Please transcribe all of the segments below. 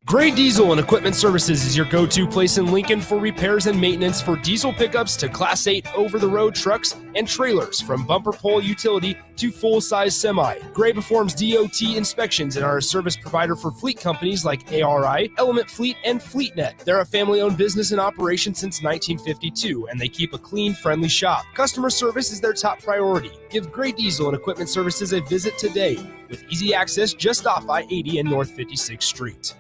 Gray Diesel and Equipment Services is your go-to place in Lincoln for repairs and maintenance for diesel pickups to Class 8 over-the-road trucks and trailers, from bumper pole utility to full-size semi. Gray performs DOT inspections and are a service provider for fleet companies like ARI, Element Fleet, and FleetNet. They're a family-owned business in operation since 1952, and they keep a clean, friendly shop. Customer service is their top priority. Give Gray Diesel and Equipment Services a visit today, with easy access just off I-80 and North 56th Street.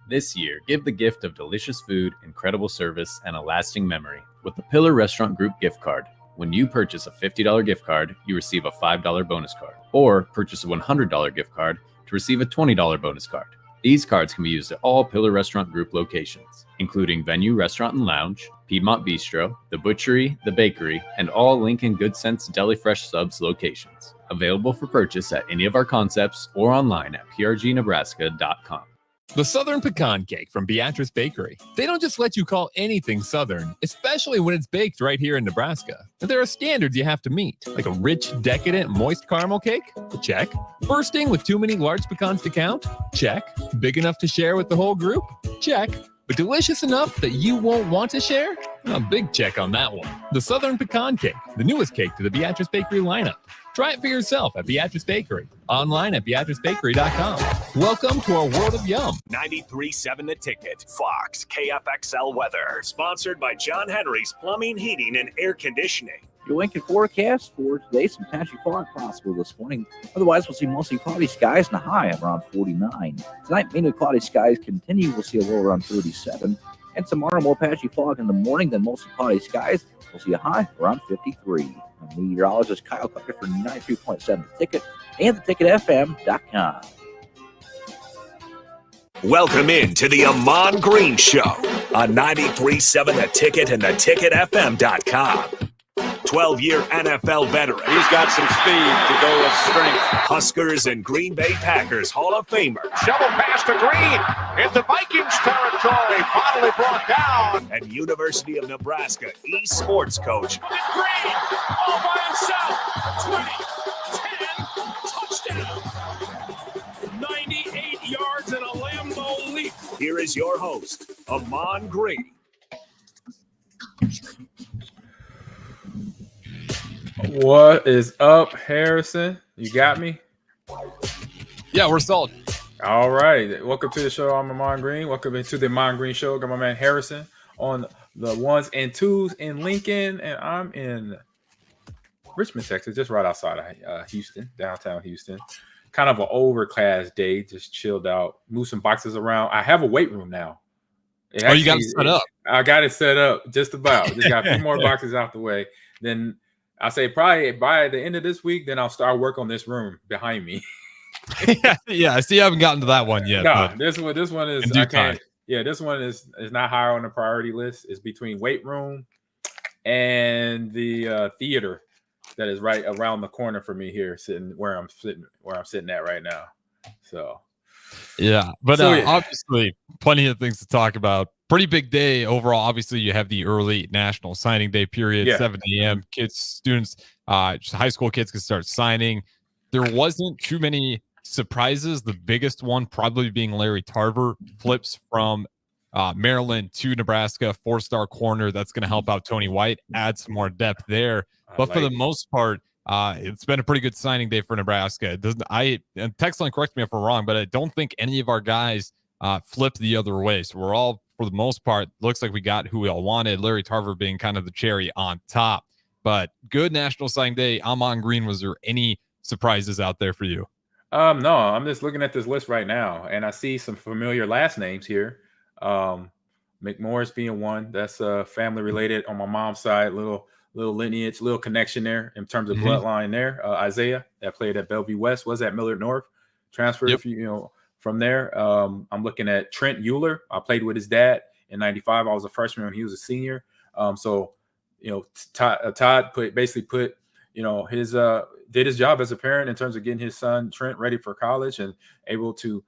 This year, give the gift of delicious food, incredible service, and a lasting memory with the Pillar Restaurant Group gift card. When you purchase a $50 gift card, you receive a $5 bonus card, or purchase a $100 gift card to receive a $20 bonus card. These cards can be used at all Pillar Restaurant Group locations, including Venue Restaurant and Lounge, Piedmont Bistro, The Butchery, The Bakery, and all Lincoln Good Sense Deli Fresh Subs locations. Available for purchase at any of our concepts or online at prgnebraska.com. The Southern Pecan Cake from Beatrice Bakery. They don't just let you call anything Southern, especially when it's baked right here in Nebraska. There are standards you have to meet, like a rich, decadent, moist caramel cake? Check. Bursting with too many large pecans to count? Check. Big enough to share with the whole group? Check. But delicious enough that you won't want to share? A big check on that one. The Southern Pecan Cake, the newest cake to the Beatrice Bakery lineup. Try it for yourself at Beatrice Bakery. Online at BeatriceBakery.com. Welcome to our world of yum. 93.7 The Ticket. Fox KFXL weather. Sponsored by John Henry's Plumbing, Heating, and Air Conditioning. Your Lincoln forecast for today, some patchy fog possible this morning. Otherwise, we'll see mostly cloudy skies and a high of around 49. Tonight, mainly cloudy skies continue. We'll see a low around 37. And tomorrow, more patchy fog in the morning than mostly cloudy skies. We'll see a high around 53. I'm meteorologist Kyle Tucker for 93.7 The Ticket and theticketfm.com. Welcome in to the Ahman Green Show on 93.7 The Ticket and theticketfm.com. 12-year NFL veteran. He's got some speed to go with strength. Huskers and Green Bay Packers Hall of Famer. Shovel pass to Green into Vikings territory. Finally brought down. And University of Nebraska eSports coach. Green all by himself. 20, 10, touchdown. 98 yards and a Lambeau leap. Here is your host, Ahman Green. What is up, Harrison? You got me? Yeah, we're solid. All right. Welcome to the show. I'm Ahman Green. Welcome to the Ahman Green Show. Got my man Harrison on the ones and twos in Lincoln, and I'm in Richmond, Texas, just right outside of Houston, downtown Houston. Kind of an overcast day, just chilled out, move some boxes around. I have a weight room now. You got it set up. I got it set up just about. Just got a few more boxes out the way. Then I say probably by the end of this week, then I'll start work on this room behind me. Yeah, I see you haven't gotten to that one yet. No, this one is I can't. Yeah, this one is not higher on the priority list. It's between weight room and the theater that is right around the corner for me here, where I'm sitting at right now. So yeah, but obviously plenty of things to talk about. Pretty big day overall. Obviously, you have the early National Signing Day period, 7 a.m. Students, high school kids can start signing. There wasn't too many surprises. The biggest one probably being Larry Tarver flips from Maryland to Nebraska, 4-star corner. That's going to help out Tony White, add some more depth there. But for the most part, it's been a pretty good signing day for Nebraska. And text line, correct me if I'm wrong, but I don't think any of our guys flipped the other way. So we're all, for the most part, looks like we got who we all wanted. Larry Tarver being kind of the cherry on top. But good National Signing Day. Ahman Green, was there any surprises out there for you? No, I'm just looking at this list right now, and I see some familiar last names here. McMorris being one. That's family related on my mom's side. Little lineage, little connection there in terms of bloodline there. Isaiah, that played at Bellevue West, was at Millard North, transferred from there. I'm looking at Trent Euler. I played with his dad in '95. I was a freshman when he was a senior. Todd put his did his job as a parent in terms of getting his son Trent ready for college and able to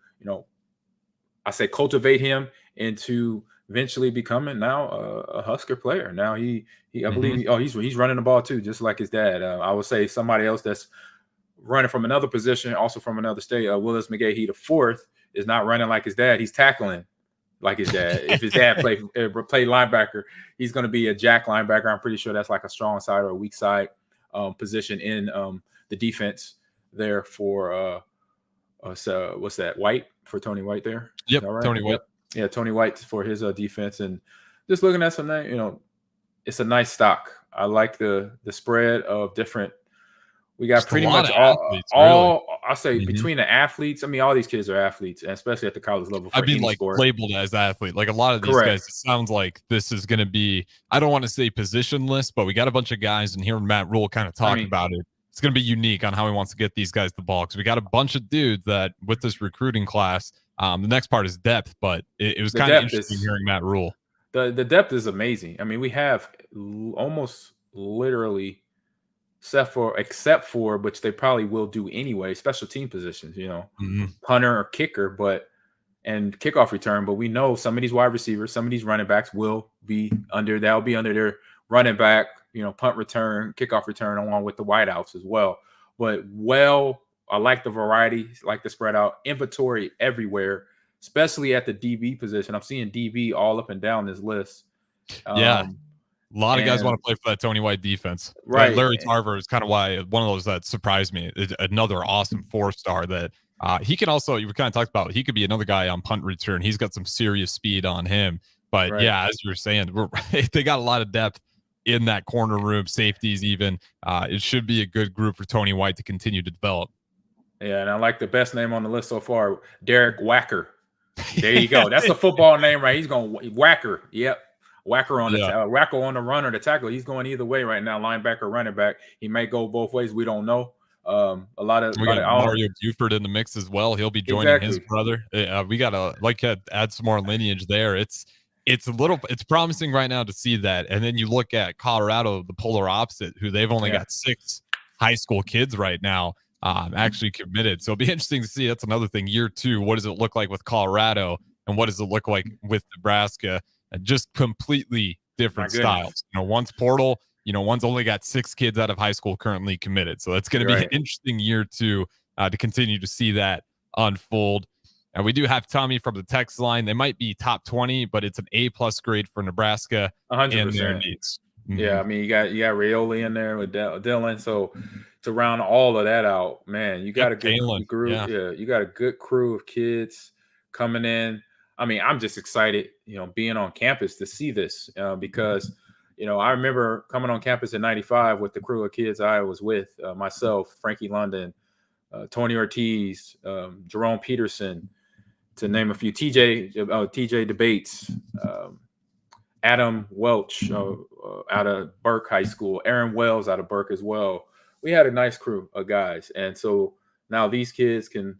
cultivate him into eventually becoming now a Husker player. Now I believe he's running the ball too, just like his dad. I would say somebody else that's running from another position, also from another state. Willis McGahee IV is not running like his dad. He's tackling like his dad. If his dad played linebacker, he's going to be a jack linebacker. I'm pretty sure that's like a strong side or a weak side position in the defense there for so what's that, White, for Tony White there? Yep, right? Tony White. Yep. Yeah, Tony White for his defense. And just looking at some, it's a nice stock. I like the spread of different. We got Just pretty a lot much of all. athletes, really. I say between the athletes. I mean, all these kids are athletes, and especially at the college level. I'd be any like sport. labeled as athlete. Like a lot of these guys, it sounds like this is going to be, I don't want to say positionless, but we got a bunch of guys, and hearing Matt Rule kind of talk about it, it's going to be unique on how he wants to get these guys the ball. Because we got a bunch of dudes that with this recruiting class, the next part is depth, but it was kind of interesting hearing Matt Rule. The depth is amazing. I mean, we have almost literally, except for which they probably will do anyway, special team positions, punter or kicker, and kickoff return. But we know some of these wide receivers, some of these running backs will be under their running back, punt return, kickoff return, along with the wideouts as well. But I like the variety, like the spread out inventory everywhere, especially at the DB position. I'm seeing DB all up and down this list. A lot of guys want to play for that Tony White defense. Right. Larry Tarver is kind of one of those that surprised me. Another awesome 4-star that he can also, you were kind of talked about, he could be another guy on punt return. He's got some serious speed on him. But as you were saying, they got a lot of depth in that corner room, safeties even. It should be a good group for Tony White to continue to develop. Yeah, and I like the best name on the list so far, Derek Wacker. There you go. That's a football name, right? He's going Wacker. Yep. Whacker on Wacko on the run or the tackle. He's going either way right now, linebacker, running back. He may go both ways. We don't know. We got Mario Buford in the mix as well. He'll be joining his brother. We got to add some more lineage there. It's promising right now to see that. And then you look at Colorado, the polar opposite, who they've only got 6 high school kids right now actually committed. So it'll be interesting to see. That's another thing. Year 2, what does it look like with Colorado, and what does it look like with Nebraska? And just completely different styles. One's portal, one's only got 6 kids out of high school currently committed. So it's going to be an interesting year to continue to see that unfold. And we do have Tommy from the text line. They might be top 20, but it's an A+ grade for Nebraska 100%. in their needs. Mm-hmm. Yeah, I mean, you got Raioli in there with Dylan. So to round all of that out, man, you got a good group. Yeah, you got a good crew of kids coming in. I mean, I'm just excited, being on campus to see this because, I remember coming on campus in '95 with the crew of kids I was with, myself, Frankie London, Tony Ortiz, Jerome Peterson, to name a few, TJ Debates, Adam Welch out of Burke High School, Aaron Wells out of Burke as well. We had a nice crew of guys. And so now these kids can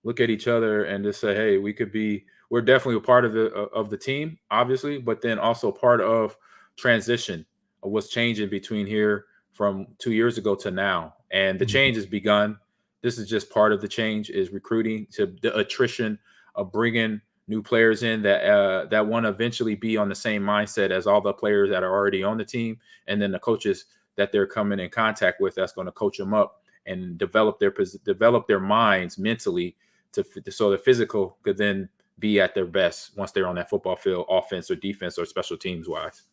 look at each other and just say, hey, we're definitely a part of the team, obviously, but then also part of transition of what's changing between here from 2 years ago to now. And the change has begun. This is just part of the change, is recruiting, to the attrition of bringing new players in that want to eventually be on the same mindset as all the players that are already on the team, and then the coaches that they're coming in contact with that's going to coach them up and develop their minds mentally so the physical could then be at their best once they're on that football field, offense or defense or special teams wise.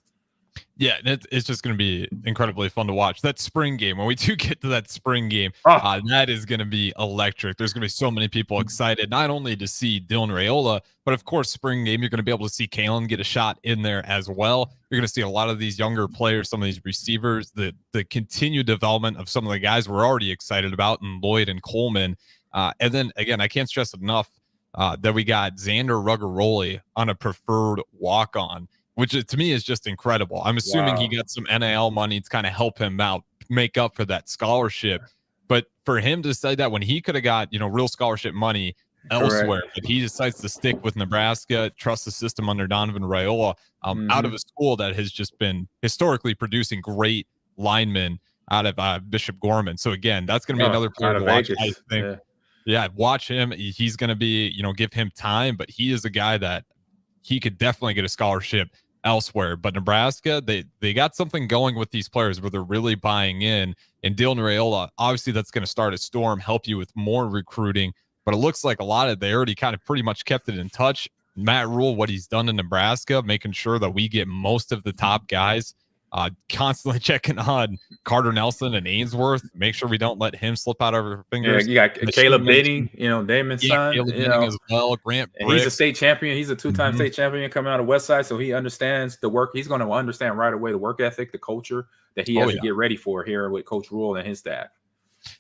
Yeah, and it's just going to be incredibly fun to watch. That spring game, when we do get to that spring game, that is going to be electric. There's going to be so many people excited, not only to see Dylan Raiola, but of course, spring game, you're going to be able to see Kalen get a shot in there as well. You're going to see a lot of these younger players, some of these receivers, the continued development of some of the guys we're already excited about, and Lloyd and Coleman. And then, again, I can't stress enough that we got Xander Ruggeroli on a preferred walk-on, which to me is just incredible. I'm assuming he got some NIL money to kind of help him out, make up for that scholarship. But for him to say that when he could have got, real scholarship money elsewhere, but he decides to stick with Nebraska, trust the system under Donovan Raiola, out of a school that has just been historically producing great linemen out of Bishop Gorman. So again, that's going to be another player to watch. I think. Yeah, watch him. He's going to be, give him time, but he is a guy that he could definitely get a scholarship elsewhere. But Nebraska, they got something going with these players where they're really buying in. And Dylan Raiola, obviously that's going to start a storm, help you with more recruiting. But it looks like they already kind of pretty much kept it in touch Matt Rule, what he's done in Nebraska, making sure that we get most of the top guys, constantly checking on Carter Nelson and Ainsworth, make sure we don't let him slip out of our fingers. Yeah, you got Caleb Benning, Damon's son. Caleb Benning as well. Grant Bricks. He's a state champion. He's a two-time state champion coming out of Westside, so he understands the work. He's going to understand right away the work ethic, the culture that he has to get ready for here with Coach Rule and his staff.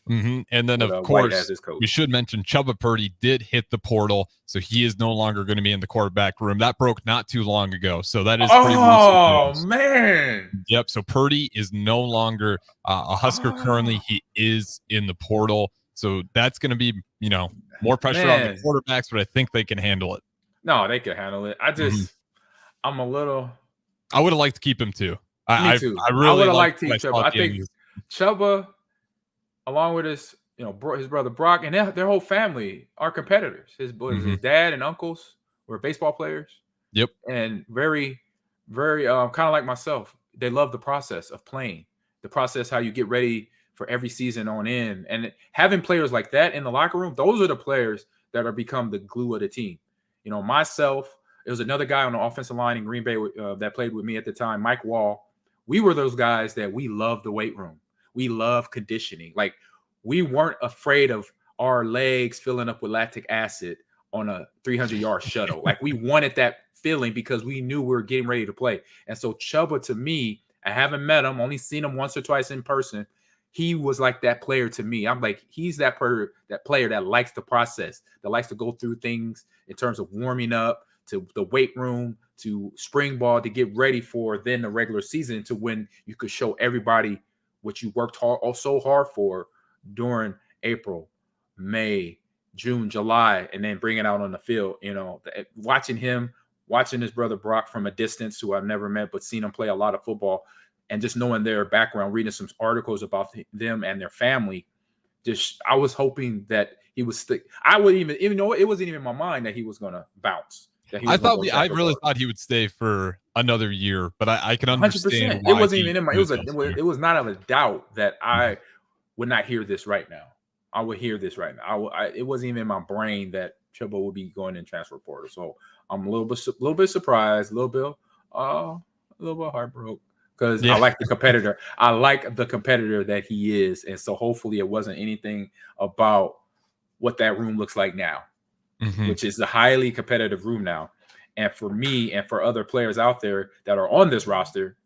And then, of course, we should mention Chubba Purdy did hit the portal, so he is no longer going to be in the quarterback room. That broke not too long ago, so that is pretty recent. Man. Yep, so Purdy is no longer a Husker currently. He is in the portal, so that's going to be, more pressure on the quarterbacks, but I think they can handle it. No, they can handle it. I'm a little. I would have liked to keep him too. Me too. I really would have liked to keep Chubba. I think Chubba, along with his brother Brock and their whole family are competitors. His dad and uncles were baseball players. Yep. And very, very kind of like myself. They love the process of playing, the process how you get ready for every season on in. And having players like that in the locker room, those are the players that are become the glue of the team. Myself, it was another guy on the offensive line in Green Bay that played with me at the time, Mike Wall. We were those guys that we loved the weight room. We love conditioning. Like, we weren't afraid of our legs filling up with lactic acid on a 300-yard shuttle. Like, we wanted that feeling because we knew we were getting ready to play. And so Chubba, to me, I haven't met him, only seen him once or twice in person. He was like that player to me. I'm like, he's that player that likes the process, that likes to go through things in terms of warming up, to the weight room, to spring ball, to get ready for then the regular season, to when you could show everybody what you worked so hard for during April, May, June, July, and then bring it out on the field. Watching his brother Brock from a distance, who I've never met, but seen him play a lot of football, and just knowing their background, reading some articles about them and their family, I was hoping that he would stick. I would even though it wasn't even in my mind that he was going to bounce. I really thought he would stay for another year, but I can understand. 100%. It wasn't even in my. It was not of a doubt that I would not hear this right now. I would hear this right now. It wasn't even in my brain that Chubba would be going in transfer portal. So I'm a little bit surprised, a little bit heartbroken, because I like the competitor. I like the competitor that he is, and so hopefully it wasn't anything about what that room looks like now. Which is a highly competitive room now. And for me and for other players out there that are on this roster,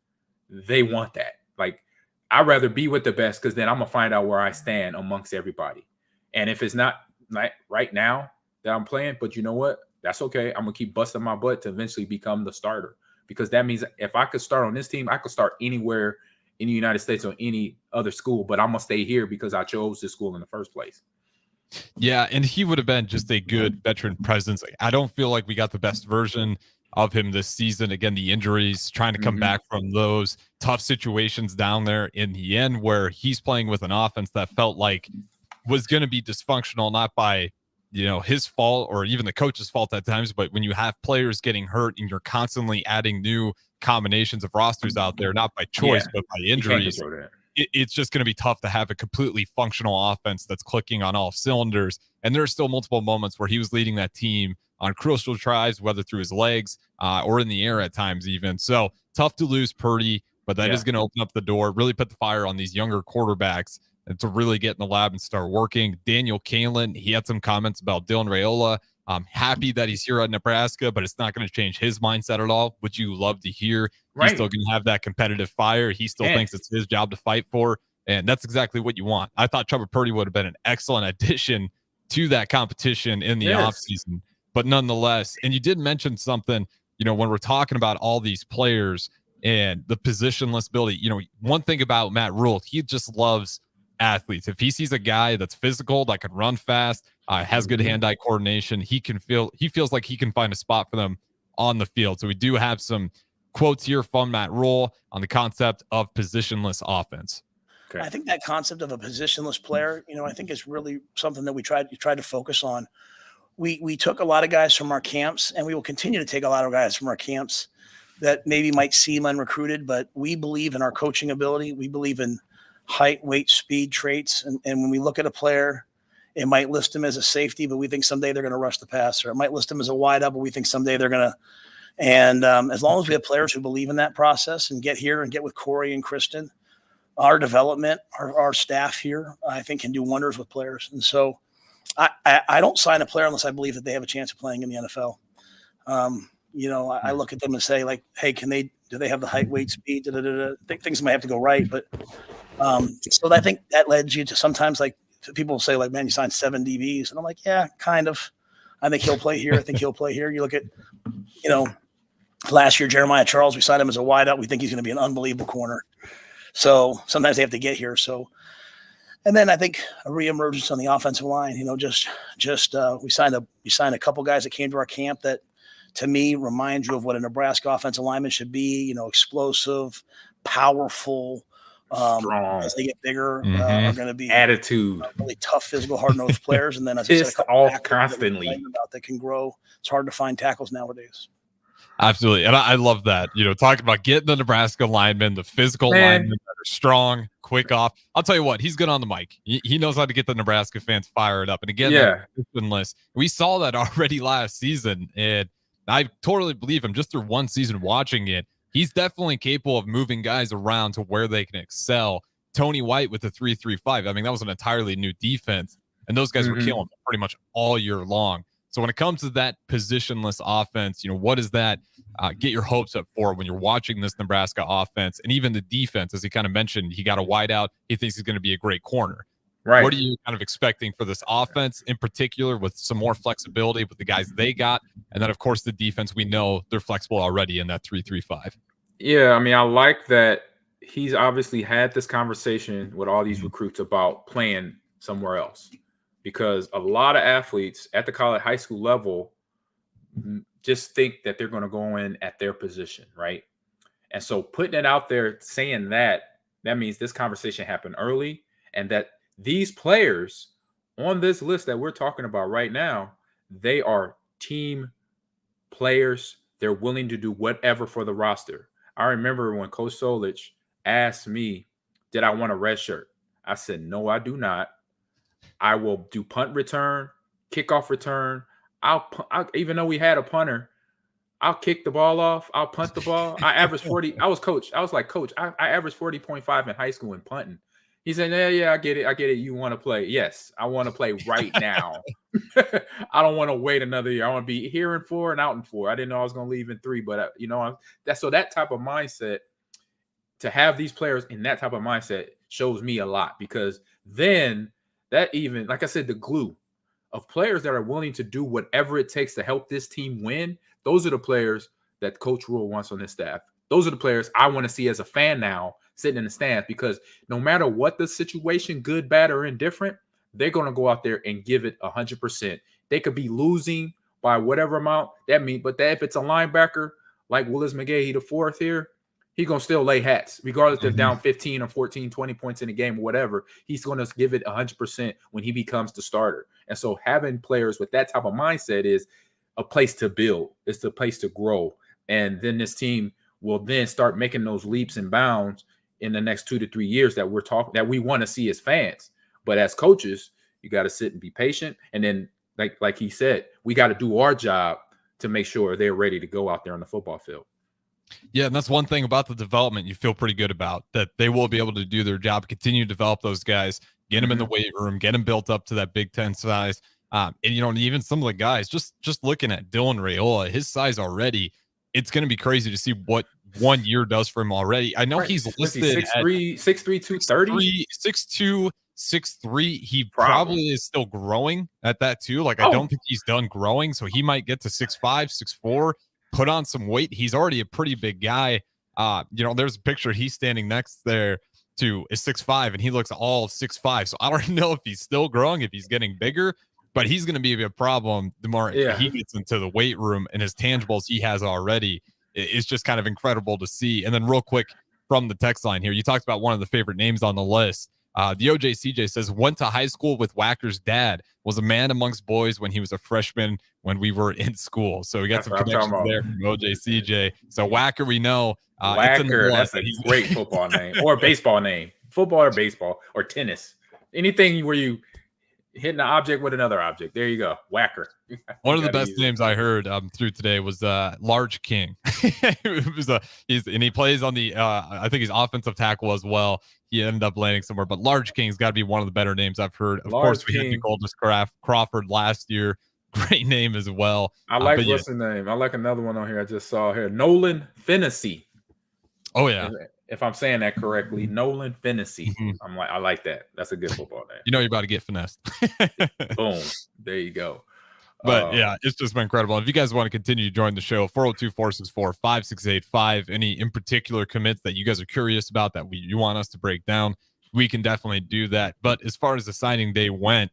they want that. Like, I'd rather be with the best, because then I'm going to find out where I stand amongst everybody. And if it's not like right now that I'm playing, but you know what? That's okay. I'm going to keep busting my butt to eventually become the starter, because that means if I could start on this team, I could start anywhere in the United States or any other school, but I'm going to stay here because I chose this school in the first place. Yeah, and he would have been just a good veteran presence. I don't feel like we got the best version of him this season. Again, the injuries, trying to come back from those tough situations down there in the end, where he's playing with an offense that felt like was going to be dysfunctional, not by his fault or even the coach's fault at times, but when you have players getting hurt and you're constantly adding new combinations of rosters out there, not by choice but by injuries, it's just going to be tough to have a completely functional offense that's clicking on all cylinders. And there are still multiple moments where he was leading that team on crucial drives, whether through his legs or in the air at times even. So tough to lose Purdy, but that is going to open up the door, really put the fire on these younger quarterbacks and to really get in the lab and start working. Daniel Kalen, he had some comments about Dylan Raiola. I'm happy that he's here at Nebraska, but it's not going to change his mindset at all, which you love to hear. He's still going to have that competitive fire. He still thinks it's his job to fight for, and that's exactly what you want. I thought Chubba Purdy would have been an excellent addition to that competition in the offseason, but nonetheless, and you did mention something, when we're talking about all these players and the positionless ability, one thing about Matt Rule, he just loves athletes. If he sees a guy that's physical, that can run fast, has good hand-eye coordination, he feels like he can find a spot for them on the field. So we do have some quotes here from Matt Rule on the concept of positionless offense. Okay. I think that concept of a positionless player, I think is really something that we tried to focus on. We took a lot of guys from our camps, and we will continue to take a lot of guys from our camps that maybe might seem unrecruited, but we believe in our coaching ability. We believe in height, weight, speed traits. And when we look at a player, It might list him as a safety, but we think someday they're going to rush the passer. It might list him as a wide out, but we think someday they're going to. And as long as we have players who believe in that process and get here and get with Corey and Kristen, our development, our staff here, I think can do wonders with players. And so I don't sign a player unless I believe that they have a chance of playing in the NFL. I look at them and say, like, hey, do they have the height, weight, speed? Things might have to go right. But so I think that led you to sometimes, like, people say, like, man, you signed 7 DBs. And I'm like, yeah, kind of. I think he'll play here. I think he'll play here. You look at, last year, Jeremiah Charles, we signed him as a wideout. We think he's going to be an unbelievable corner. So sometimes they have to get here. So, and then I think a reemergence on the offensive line, we signed a couple guys that came to our camp that, to me, remind you of what a Nebraska offensive lineman should be, explosive, powerful, strong. As they get bigger, are going to be attitude, really tough, physical, hard-nosed players. And then, as I said, a couple off constantly that can grow. It's hard to find tackles nowadays. Absolutely. And I love that, talking about getting the Nebraska linemen, the physical linemen that are strong, quick off. I'll tell you what, he's good on the mic. He knows how to get the Nebraska fans fired up. And again, we saw that already last season. And I totally believe him just through one season watching it. He's definitely capable of moving guys around to where they can excel. Tony White with the 3-3-5. I mean, that was an entirely new defense. And those guys were killing pretty much all year long. So when it comes to that positionless offense, what does that get your hopes up for when you're watching this Nebraska offense and even the defense? As he kind of mentioned, he got a wide out. He thinks he's going to be a great corner. Right. What are you kind of expecting for this offense in particular with some more flexibility with the guys they got? And then, of course, the defense, we know they're flexible already in that 3-3-5. Yeah, I mean, I like that he's obviously had this conversation with all these recruits about playing somewhere else. Because a lot of athletes at the college high school level just think that they're going to go in at their position, right? And so putting it out there, saying that means this conversation happened early, and that these players on this list that we're talking about right now, they are team players. They're willing to do whatever for the roster. I remember when Coach Solich asked me, did I want a red shirt? I said, no, I do not. I will do punt return, kickoff return. I'll even though we had a punter, I'll kick the ball off. I'll punt the ball. I averaged 40. I was like, Coach, I averaged 40.5 in high school in punting. He said, yeah, I get it. You want to play. Yes, I want to play right now. I don't want to wait another year. I want to be here in 4 and out in 4. I didn't know I was going to leave in 3, but that type of mindset, to have these players in that type of mindset shows me a lot, because then that, even like I said, the glue of players that are willing to do whatever it takes to help this team win. Those are the players that Coach Rule wants on his staff. Those are the players I want to see as a fan now sitting in the stands, because no matter what the situation, good, bad, or indifferent, they're going to go out there and give it 100%. They could be losing by whatever amount but if it's a linebacker like Willis McGahee, the 4th here, he's going to still lay hats, regardless if they're down 15 or 14, 20 points in a game or whatever. He's going to give it 100% when he becomes the starter. And so having players with that type of mindset is a place to build. It's the place to grow. And then this team will then start making those leaps and bounds in the next 2 to 3 years that we want to see as fans. But as coaches, you got to sit and be patient. And then, like he said, we got to do our job to make sure they're ready to go out there on the football field. Yeah, and that's one thing about the development you feel pretty good about, that they will be able to do their job, continue to develop those guys, get them in the weight room, get them built up to that Big Ten size. And even some of the guys, just looking at Dylan Raiola, his size already, it's going to be crazy to see what 1 year does for him already. I know he's listed 6'3", 230, 6'2", 6'3". He probably is still growing at that too. Like, I don't think he's done growing, so he might get to 6'5", 6'4". Put on some weight. He's already a pretty big guy. There's a picture he's standing next there to is 6'5", and he looks all 6'5". So I don't know if he's still growing, if he's getting bigger, but he's going to be a problem the more he gets into the weight room, and his tangibles he has already. It's just kind of incredible to see. And then real quick from the text line here, you talked about one of the favorite names on the list. The OJCJ says, went to high school with Wacker's dad, was a man amongst boys when he was a freshman when we were in school. So we got some connections there from OJCJ. So Wacker, we know. Wacker, that's a great football name or baseball name. Football or baseball or tennis. Anything where hitting an object with another object. There you go. Whacker. One of the best names I heard through today was Large King. It was and he plays on the I think he's offensive tackle as well. He ended up landing somewhere, but Large King's got to be one of the better names I've heard. Of course, we had Nicolas Crawford last year. Great name as well. I like what's the name? I like another one on here I just saw here. Nolan Fennessy. Oh yeah. If I'm saying that correctly, Nolan Fennessy. I like that. That's a good football name. You know you're about to get finessed. Boom. There you go. But yeah, it's just been incredible. If you guys want to continue to join the show, 402-464-5685. Any in particular commits that you guys are curious about that you want us to break down, we can definitely do that. But as far as the signing day went,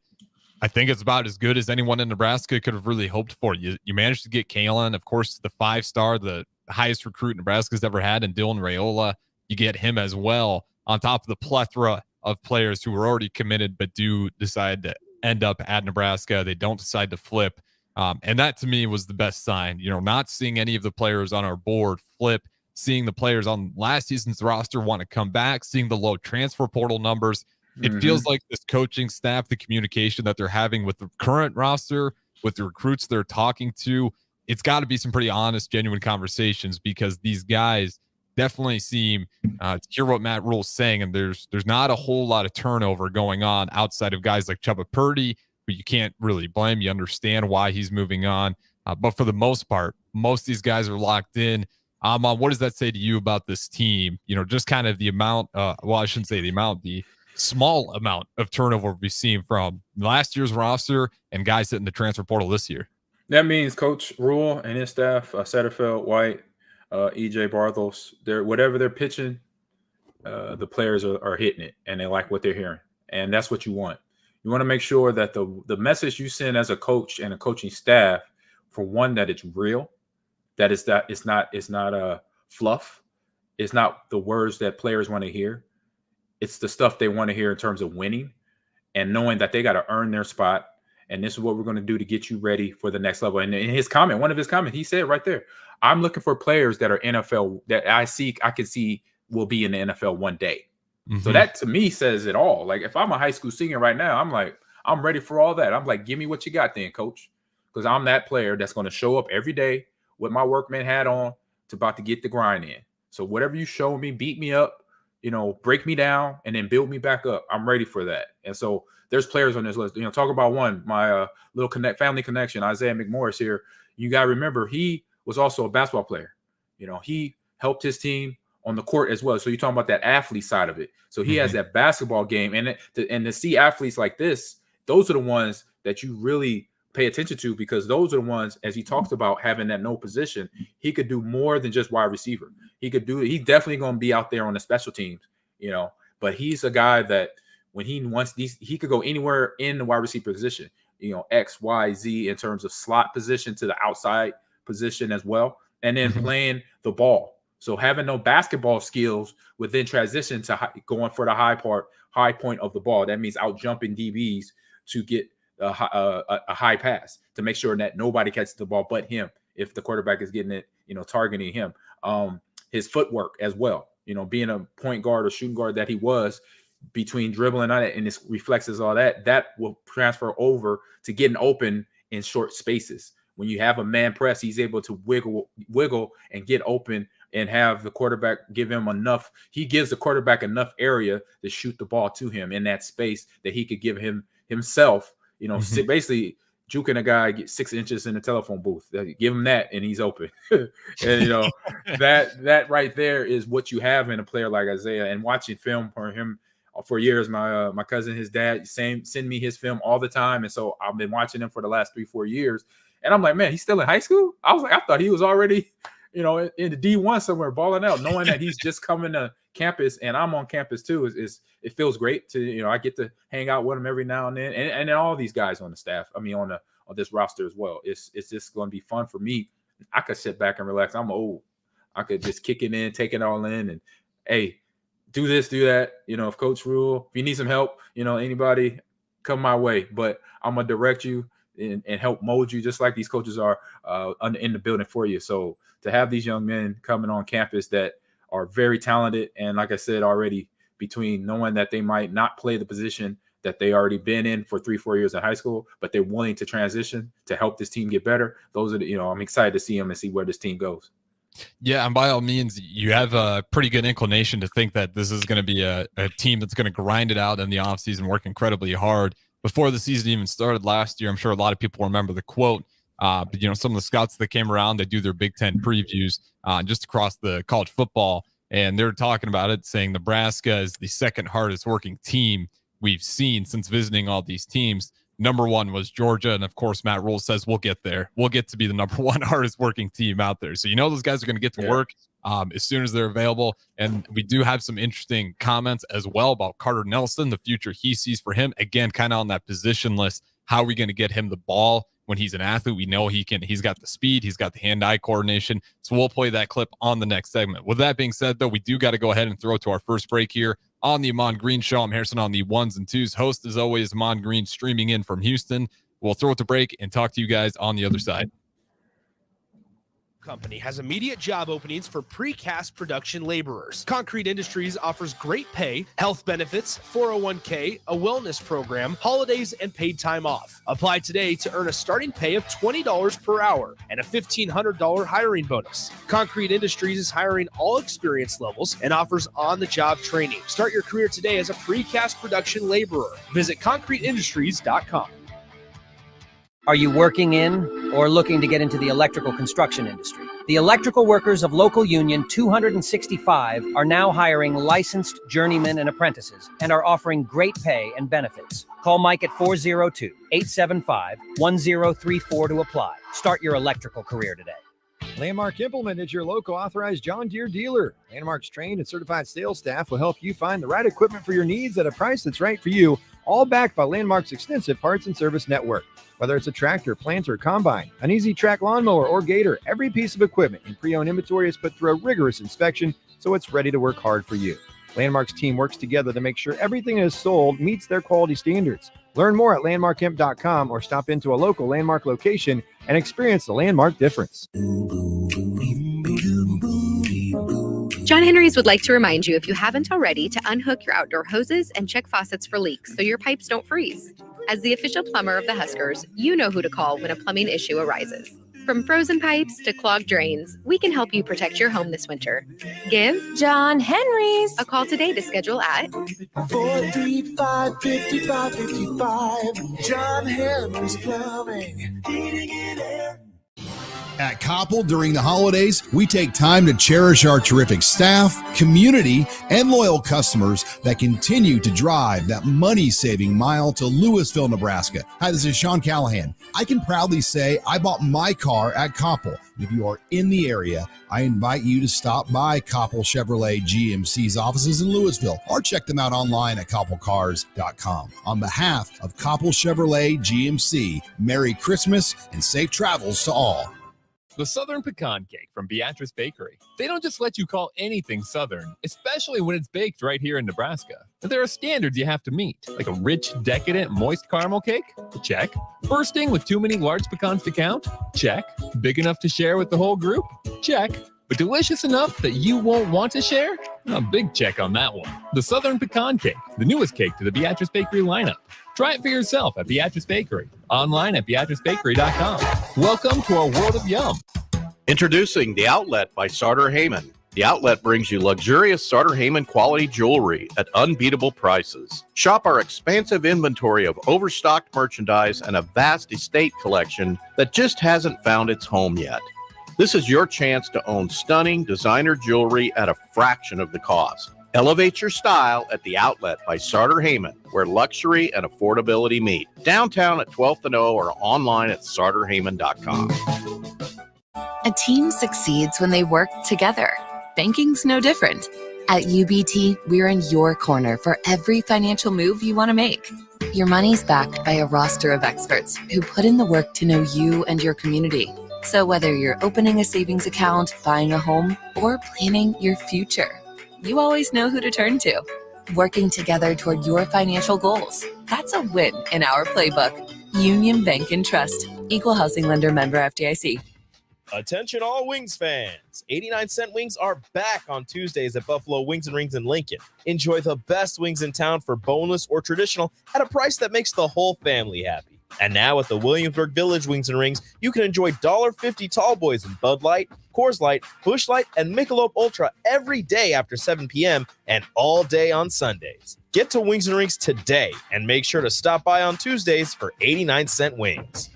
I think it's about as good as anyone in Nebraska could have really hoped for. You managed to get Kalen, of course, the 5-star, the highest recruit Nebraska's ever had, and Dylan Raiola. You get him as well, on top of the plethora of players who were already committed but do decide to end up at Nebraska. They don't decide to flip. And that to me was the best sign. Not seeing any of the players on our board flip, seeing the players on last season's roster want to come back, seeing the low transfer portal numbers. It feels like this coaching staff, the communication that they're having with the current roster, with the recruits they're talking to, it's got to be some pretty honest, genuine conversations, because these guys definitely seem to hear what Matt Rule's saying, and there's not a whole lot of turnover going on outside of guys like Chubba Purdy, who you can't really blame. You understand why he's moving on. But for the most part, most of these guys are locked in. Ahman, what does that say to you about this team? Just kind of the amount, I shouldn't say the amount, the small amount of turnover we've seen from last year's roster and guys hitting the transfer portal this year. That means Coach Rule and his staff, Satterfield, White, EJ Bartels, whatever they're pitching, the players are hitting it, and they like what they're hearing. And that's what you want. You want to make sure that the message you send as a coach and a coaching staff, for one, that it's real, that it's not fluff. It's not the words that players want to hear. It's the stuff they want to hear in terms of winning and knowing that they got to earn their spot. And this is what we're going to do to get you ready for the next level. And in his comment, one of his comments, he said right there, I'm looking for players that are NFL, that I can see will be in the NFL one day. So that to me says it all. Like, if I'm a high school senior right now, I'm like, I'm ready for all that. I'm like, give me what you got then, coach. Because I'm that player that's going to show up every day with my workman hat on to about to get the grind in. So whatever you show me, beat me up, break me down, and then build me back up. I'm ready for that. And so there's players on this list. Talk about one, my little family connection, Isaiah McMorris here. You got to remember, he was also a basketball player. He helped his team on the court as well. So you're talking about that athlete side of it. So he has that basketball game. And to see athletes like this, those are the ones that you really pay attention to, because those are the ones, as he talks about having that no position, he could do more than just wide receiver. He's definitely going to be out there on the special teams, but he's a guy that when he wants these, he could go anywhere in the wide receiver position, X, Y, Z, in terms of slot position to the outside position as well. And then playing the ball. So having no basketball skills would then transition to going for the high point of the ball. That means out jumping DBs to get a high pass to make sure that nobody catches the ball but him. If the quarterback is getting it, targeting him, his footwork as well, being a point guard or shooting guard that he was, between dribbling on it and his reflexes, all that will transfer over to getting open in short spaces. When you have a man press, he's able to wiggle and get open and have the quarterback give him enough. He gives the quarterback enough area to shoot the ball to him in that space that he could give himself, basically juking a guy get 6 inches in the telephone booth. Give him that and he's open. And that right there is what you have in a player like Isaiah. And watching film for him for years, my cousin, his dad, send me his film all the time. And so I've been watching him for the last 3-4 years. And I'm like, man, he's still in high school? I was like, I thought he was already in the D1 somewhere balling out, knowing that he's just coming to campus and I'm on campus too. It feels great to, I get to hang out with him every now and then. And then all these guys on the staff, on this roster as well. It's just going to be fun for me. I could sit back and relax. I'm old. I could just kick it in, take it all in, and hey, do this, do that. If Coach Rule, if you need some help, anybody, come my way. But I'm going to direct you and help mold you just like these coaches are in the building for you. So to have these young men coming on campus that are very talented, and like I said already, between knowing that they might not play the position that they already been in for 3-4 years in high school, but they're willing to transition to help this team get better. Those are I'm excited to see them and see where this team goes. Yeah, and by all means, you have a pretty good inclination to think that this is going to be a team that's going to grind it out in the offseason, work incredibly hard. Before the season even started last year, I'm sure a lot of people remember the quote, but some of the scouts that came around, they do their Big Ten previews just across the college football, and they're talking about it, saying Nebraska is the second hardest working team we've seen since visiting all these teams. Number one was Georgia, and of course, Matt Rule says we'll get there. We'll get to be the number one hardest working team out there. So those guys are going to get to work as soon as they're available. And we do have some interesting comments as well about Carter Nelson, the future he sees for him. Again, kind of on that position list. How are we going to get him the ball when he's an athlete? We know he can. He's got the speed. He's got the hand-eye coordination. So we'll play that clip on the next segment. With that being said, though, we do got to go ahead and throw it to our first break here on the Ahman Green Show. I'm Harrison on the ones and twos. Host, as always, Ahman Green, streaming in from Houston. We'll throw it to break and talk to you guys on the other side. Company has immediate job openings for precast production laborers. Concrete Industries offers great pay, health benefits, 401k, a wellness program, holidays, and paid time off. Apply today to earn a starting pay of $20 per hour and a $1,500 hiring bonus. Concrete Industries is hiring all experience levels and offers on-the-job training. Start your career today as a precast production laborer. Visit concreteindustries.com. Are you working in or looking to get into the electrical construction industry? The electrical workers of Local Union 265 are now hiring licensed journeymen and apprentices and are offering great pay and benefits. Call Mike at 402-875-1034 to apply. Start your electrical career today. Landmark Implement is your local authorized John Deere dealer. Landmark's trained and certified sales staff will help you find the right equipment for your needs at a price that's right for you, all backed by Landmark's extensive parts and service network. Whether it's a tractor, planter, combine, an easy track lawnmower, or gator, every piece of equipment in pre-owned inventory is put through a rigorous inspection so it's ready to work hard for you. Landmark's team works together to make sure everything is sold meets their quality standards. Learn more at landmarkimp.com or stop into a local Landmark location and experience the Landmark difference. John Henry's would like to remind you, if you haven't already, to unhook your outdoor hoses and check faucets for leaks so your pipes don't freeze. As the official plumber of the Huskers, you know who to call when a plumbing issue arises. From frozen pipes to clogged drains, we can help you protect your home this winter. Give John Henry's a call today to schedule at 435-5555. John Henry's Plumbing, Heating and Air. At Koppel, during the holidays, we take time to cherish our terrific staff, community, and loyal customers that continue to drive that money-saving mile to Louisville, Nebraska. Hi, this is Sean Callahan. I can proudly say I bought my car at Koppel. If you are in the area, I invite you to stop by Koppel Chevrolet GMC's offices in Louisville or check them out online at koppelcars.com. On behalf of Koppel Chevrolet GMC, Merry Christmas and safe travels to all. The Southern Pecan Cake from Beatrice Bakery. They don't just let you call anything Southern, especially when it's baked right here in Nebraska. But there are standards you have to meet, like a rich, decadent, moist caramel cake? Check. Bursting with too many large pecans to count? Check. Big enough to share with the whole group? Check. But delicious enough that you won't want to share? A big check on that one. The Southern Pecan Cake, the newest cake to the Beatrice Bakery lineup. Try it for yourself at Beatrice Bakery. Online at BeatriceBakery.com. Welcome to our world of yum. Introducing The Outlet by Sartor Heyman. The Outlet brings you luxurious Sartor Heyman quality jewelry at unbeatable prices. Shop our expansive inventory of overstocked merchandise and a vast estate collection that just hasn't found its home yet. This is your chance to own stunning designer jewelry at a fraction of the cost. Elevate your style at The Outlet by Sartor Heyman, where luxury and affordability meet. Downtown at 12th and O or online at sartorheyman.com. A team succeeds when they work together. Banking's no different. At UBT, we're in your corner for every financial move you want to make. Your money's backed by a roster of experts who put in the work to know you and your community. So whether you're opening a savings account, buying a home, or planning your future, you always know who to turn to. Working together toward your financial goals. That's a win in our playbook. Union Bank and Trust. Equal housing lender, member FDIC. Attention all Wings fans. 89-cent wings are back on Tuesdays at Buffalo Wings and Rings in Lincoln. Enjoy the best wings in town for boneless or traditional at a price that makes the whole family happy. And now at the Williamsburg Village Wings and Rings, you can enjoy $1.50 tall boys in Bud Light, Coors Light, Busch Light, and Michelob Ultra every day after 7 p.m. and all day on Sundays. Get to Wings and Rings today and make sure to stop by on Tuesdays for 89-cent wings.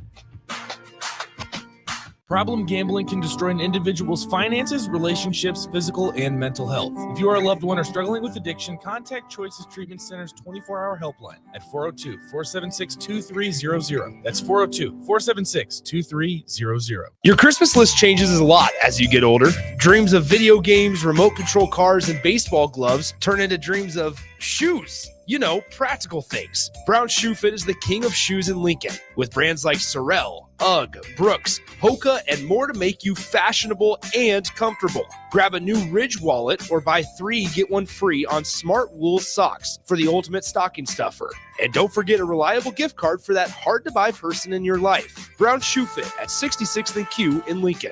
Problem gambling can destroy an individual's finances, relationships, physical, and mental health. If you are a loved one or struggling with addiction, contact Choices Treatment Center's 24-hour helpline at 402-476-2300. That's 402-476-2300. Your Christmas list changes a lot as you get older. Dreams of video games, remote control cars, and baseball gloves turn into dreams of shoes. You know, practical things. Brown Shoe Fit is the king of shoes in Lincoln, with brands like Sorel, UGG, Brooks, Hoka, and more to make you fashionable and comfortable. Grab a new Ridge wallet or buy 3, get 1 free on smart wool socks for the ultimate stocking stuffer. And don't forget a reliable gift card for that hard-to-buy person in your life. Brown Shoe Fit at 66th and Q in Lincoln.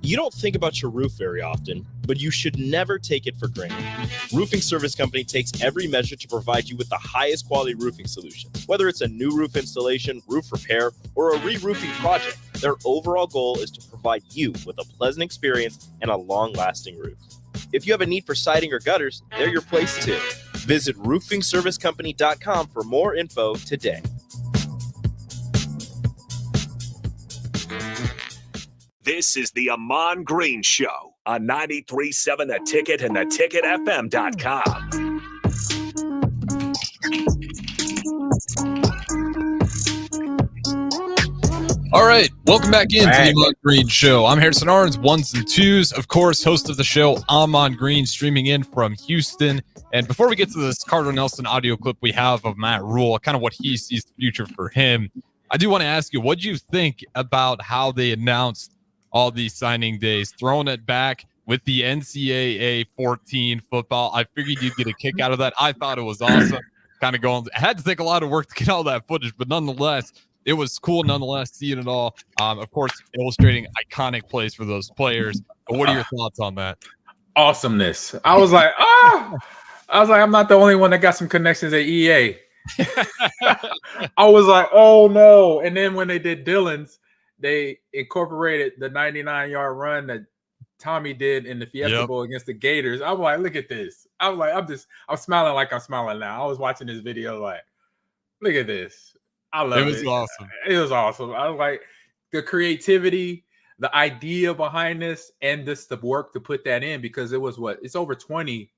You don't think about your roof very often, but you should never take it for granted. Roofing Service Company takes every measure to provide you with the highest quality roofing solution. Whether it's a new roof installation, roof repair, or a re-roofing project, their overall goal is to provide you with a pleasant experience and a long-lasting roof. If you have a need for siding or gutters, they're your place too. Visit roofingservicecompany.com for more info today. This is the Ahman Green Show on 93.7 The Ticket and theticketfm.com. All right, welcome back into the Ahman Green Show. I'm Harrison Arns, ones and twos, of course, host of the show, Ahman Green, streaming in from Houston. And before we get to this Carter Nelson audio clip we have of Matt Rule, kind of what he sees the future for him, I do want to ask you, what do you think about how they announced all these signing days, throwing it back with the NCAA 14 football? I figured you'd get a kick out of that. I thought it was awesome. Kind of going, I had to take a lot of work to get all that footage, but nonetheless, it was cool nonetheless seeing it all. Of course, illustrating iconic plays for those players. But what are your thoughts on that? Awesomeness. I was like, I'm not the only one that got some connections at EA. I was like, oh no. And then when they did Dylan's, they incorporated the 99-yard run that Tommy did in the Fiesta Bowl against the Gators. I'm like, look at this. I'm smiling like I'm smiling now. I was watching this video like, look at this. I love it. It was awesome. It was awesome. I was like, the creativity, the idea behind this, and the work to put that in, because it was it's over 20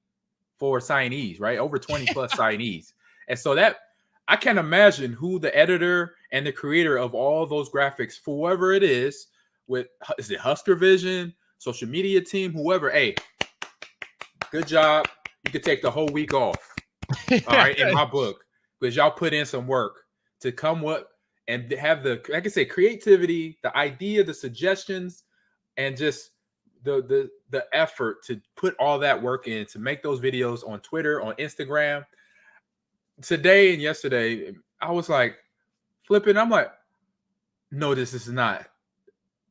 for signees, right? Over 20 plus signees. And so that, I can't imagine who the editor and the creator of all those graphics, whoever it is it Husker Vision, social media team, whoever, hey, good job. You could take the whole week off. All right, in my book, because y'all put in some work to come up and have the, like I say, creativity, the idea, the suggestions, and just the effort to put all that work in to make those videos on Twitter, on Instagram. Today and yesterday, I was like flipping. I'm like, no, this is not.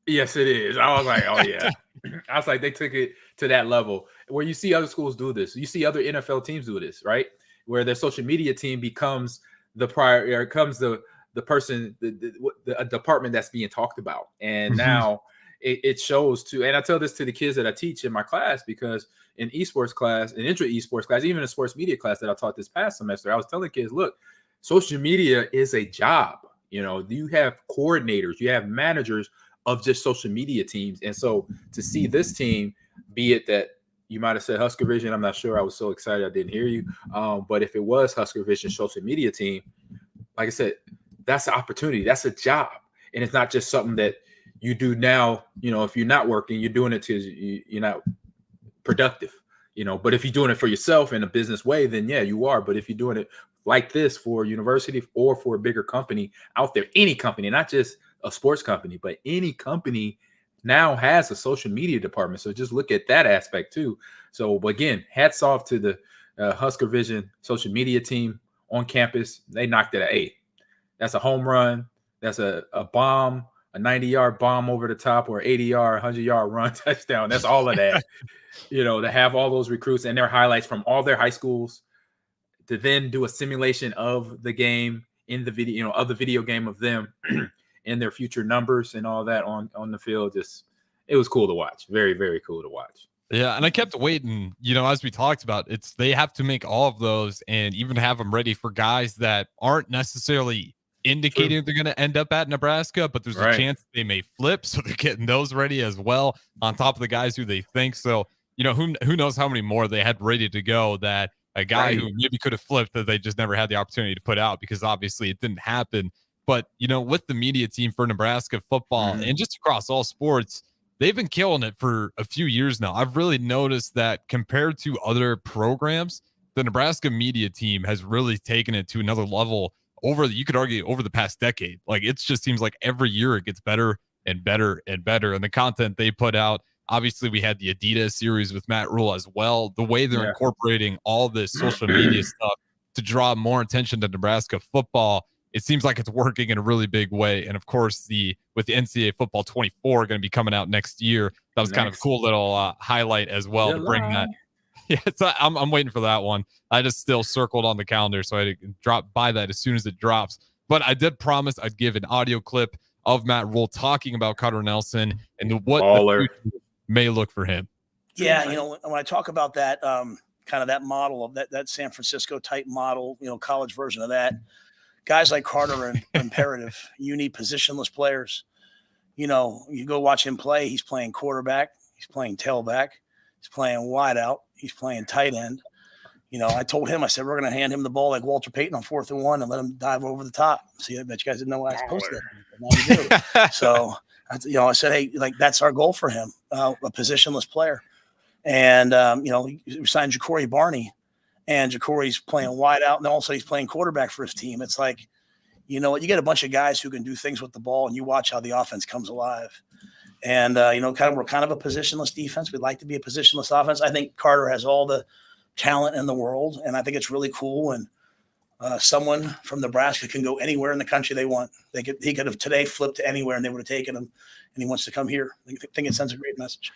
Yes, it is. I was like, oh yeah. I was like, they took it to that level where you see other schools do this. You see other NFL teams do this, right? Where their social media team becomes the person, the department that's being talked about. And now it shows too. And I tell this to the kids that I teach in my class, because in esports class, in intra esports class, even in sports media class that I taught this past semester, I was telling kids, look, social media is a job. You know, you have coordinators, you have managers of just social media teams. And so to see this team, be it that you might have said Husker Vision, I'm not sure. I was so excited I didn't hear you. But if it was Husker Vision social media team, like I said, that's an opportunity. That's a job. And it's not just something that you do now. You know, if you're not working, you're doing it because you're not productive. You know, but if you're doing it for yourself in a business way, then yeah, you are. But if you're doing it like this for a university or for a bigger company out there, any company, not just a sports company, but any company now has a social media department. So just look at that aspect too. So again, hats off to the Husker Vision social media team on campus. They knocked it at 8. That's a home run. That's a bomb. a 90-yard bomb over the top or 80-yard, 100-yard run touchdown. That's all of that. To have all those recruits and their highlights from all their high schools, to then do a simulation of the game in the video, of the video game of them and their future numbers and all that on the field. It was cool to watch. Very, very cool to watch. Yeah, and I kept waiting, as we talked about, they have to make all of those and even have them ready for guys that aren't necessarily indicating they're going to end up at Nebraska, but there's a chance they may flip, so they're getting those ready as well on top of the guys who they think. So, who knows how many more they had ready to go that a guy who maybe could have flipped that they just never had the opportunity to put out because obviously it didn't happen. But, with the media team for Nebraska football and just across all sports, they've been killing it for a few years now. I've really noticed that compared to other programs, the Nebraska media team has really taken it to another level you could argue over the past decade. Like, it just seems like every year it gets better and better and better. And the content they put out, obviously we had the Adidas series with Matt Rule as well. The way they're incorporating all this social media stuff to draw more attention to Nebraska football, it seems like it's working in a really big way. And of course, with the NCAA football 24 going to be coming out next year, that was kind of a cool little highlight as well to bring that. Yeah, I'm waiting for that one. I just still circled on the calendar, so I drop by that as soon as it drops. But I did promise I'd give an audio clip of Matt Rule talking about Carter Nelson and what the future may look for him. Yeah, when I talk about that kind of that model of that San Francisco type model, college version of that, guys like Carter are imperative. You need positionless players. You go watch him play. He's playing quarterback. He's playing tailback. He's playing wide out. He's playing tight end. I told him, I said, we're going to hand him the ball like Walter Payton on 4th and 1 and let him dive over the top. See, I bet you guys didn't know what I was posted. Now you do. So, I said, hey, that's our goal for him, a positionless player. And, we signed Ja'Cory Barney, and Ja'Cory's playing wide out, and also he's playing quarterback for his team. It's like, you get a bunch of guys who can do things with the ball, and you watch how the offense comes alive. And, we're kind of a positionless defense. We'd like to be a positionless offense. I think Carter has all the talent in the world, and I think it's really cool. And someone from Nebraska can go anywhere in the country they want. He could have today flipped to anywhere, and they would have taken him, and he wants to come here. I think it sends a great message.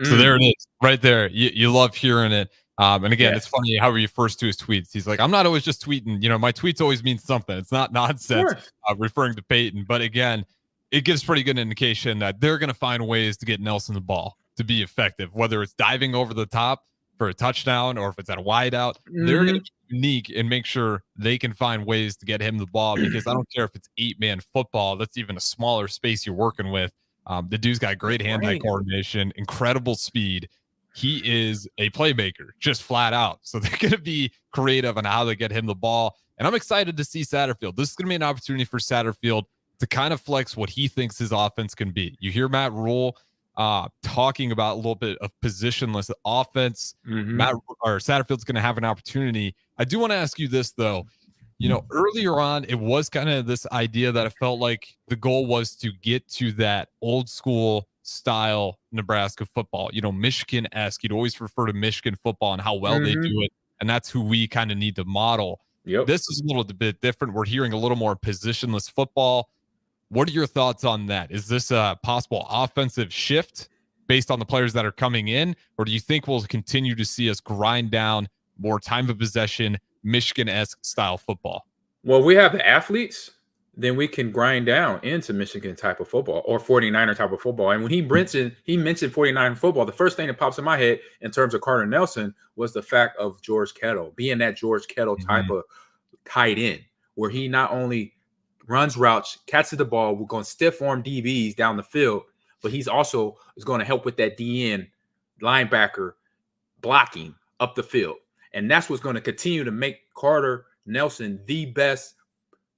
So there it is, right there. You love hearing it. And again, it's funny how he refers to his tweets. He's like, I'm not always just tweeting. My tweets always mean something. It's not nonsense referring to Peyton. But again, it gives pretty good indication that they're going to find ways to get Nelson the ball to be effective, whether it's diving over the top for a touchdown or if it's at a wide out. They're going to be unique and make sure they can find ways to get him the ball, because I don't care if it's 8-man football. That's even a smaller space you're working with. The dude's got great hand-eye coordination, incredible speed. He is a playmaker, just flat out. So they're going to be creative on how they get him the ball. And I'm excited to see Satterfield. This is going to be an opportunity for Satterfield to kind of flex what he thinks his offense can be. You hear Matt Rule talking about a little bit of positionless offense. Satterfield's going to have an opportunity. I do want to ask you this, though. Earlier on, it was kind of this idea that it felt like the goal was to get to that old school style Nebraska football, Michigan-esque. You'd always refer to Michigan football and how well they do it. And that's who we kind of need to model. This is a little bit different. We're hearing a little more positionless football. What are your thoughts on that? Is this a possible offensive shift based on the players that are coming in? Or do you think we'll continue to see us grind down more time of possession, Michigan-esque style football? Well, we have the athletes, then we can grind down into Michigan type of football or 49er type of football. And when he mentioned 49er football, the first thing that pops in my head in terms of Carter Nelson was the fact of George Kittle, being that George Kittle type of tight end, where he not only runs routes, catches the ball, we're going to stiff arm DBs down the field, but he's also is going to help with that DN linebacker blocking up the field. And that's what's going to continue to make Carter Nelson the best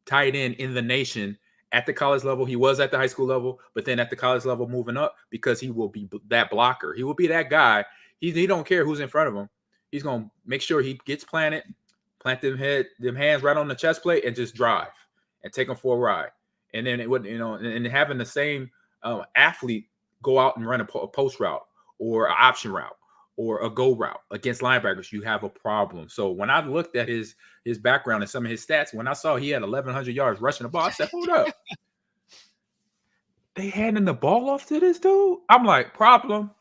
tight end in the nation at the college level. He was at the high school level, but then at the college level moving up, because he will be that blocker. He will be that guy. He don't care who's in front of him. He's going to make sure he gets plant them hands right on the chest plate and just drive and take them for a ride. And then it would, and having the same athlete go out and run a post route or an option route or a go route against linebackers, you have a problem. So when I looked at his background and some of his stats, when I saw he had 1,100 yards rushing the ball, I said, hold up. they handing the ball off to this dude. I'm like, problem.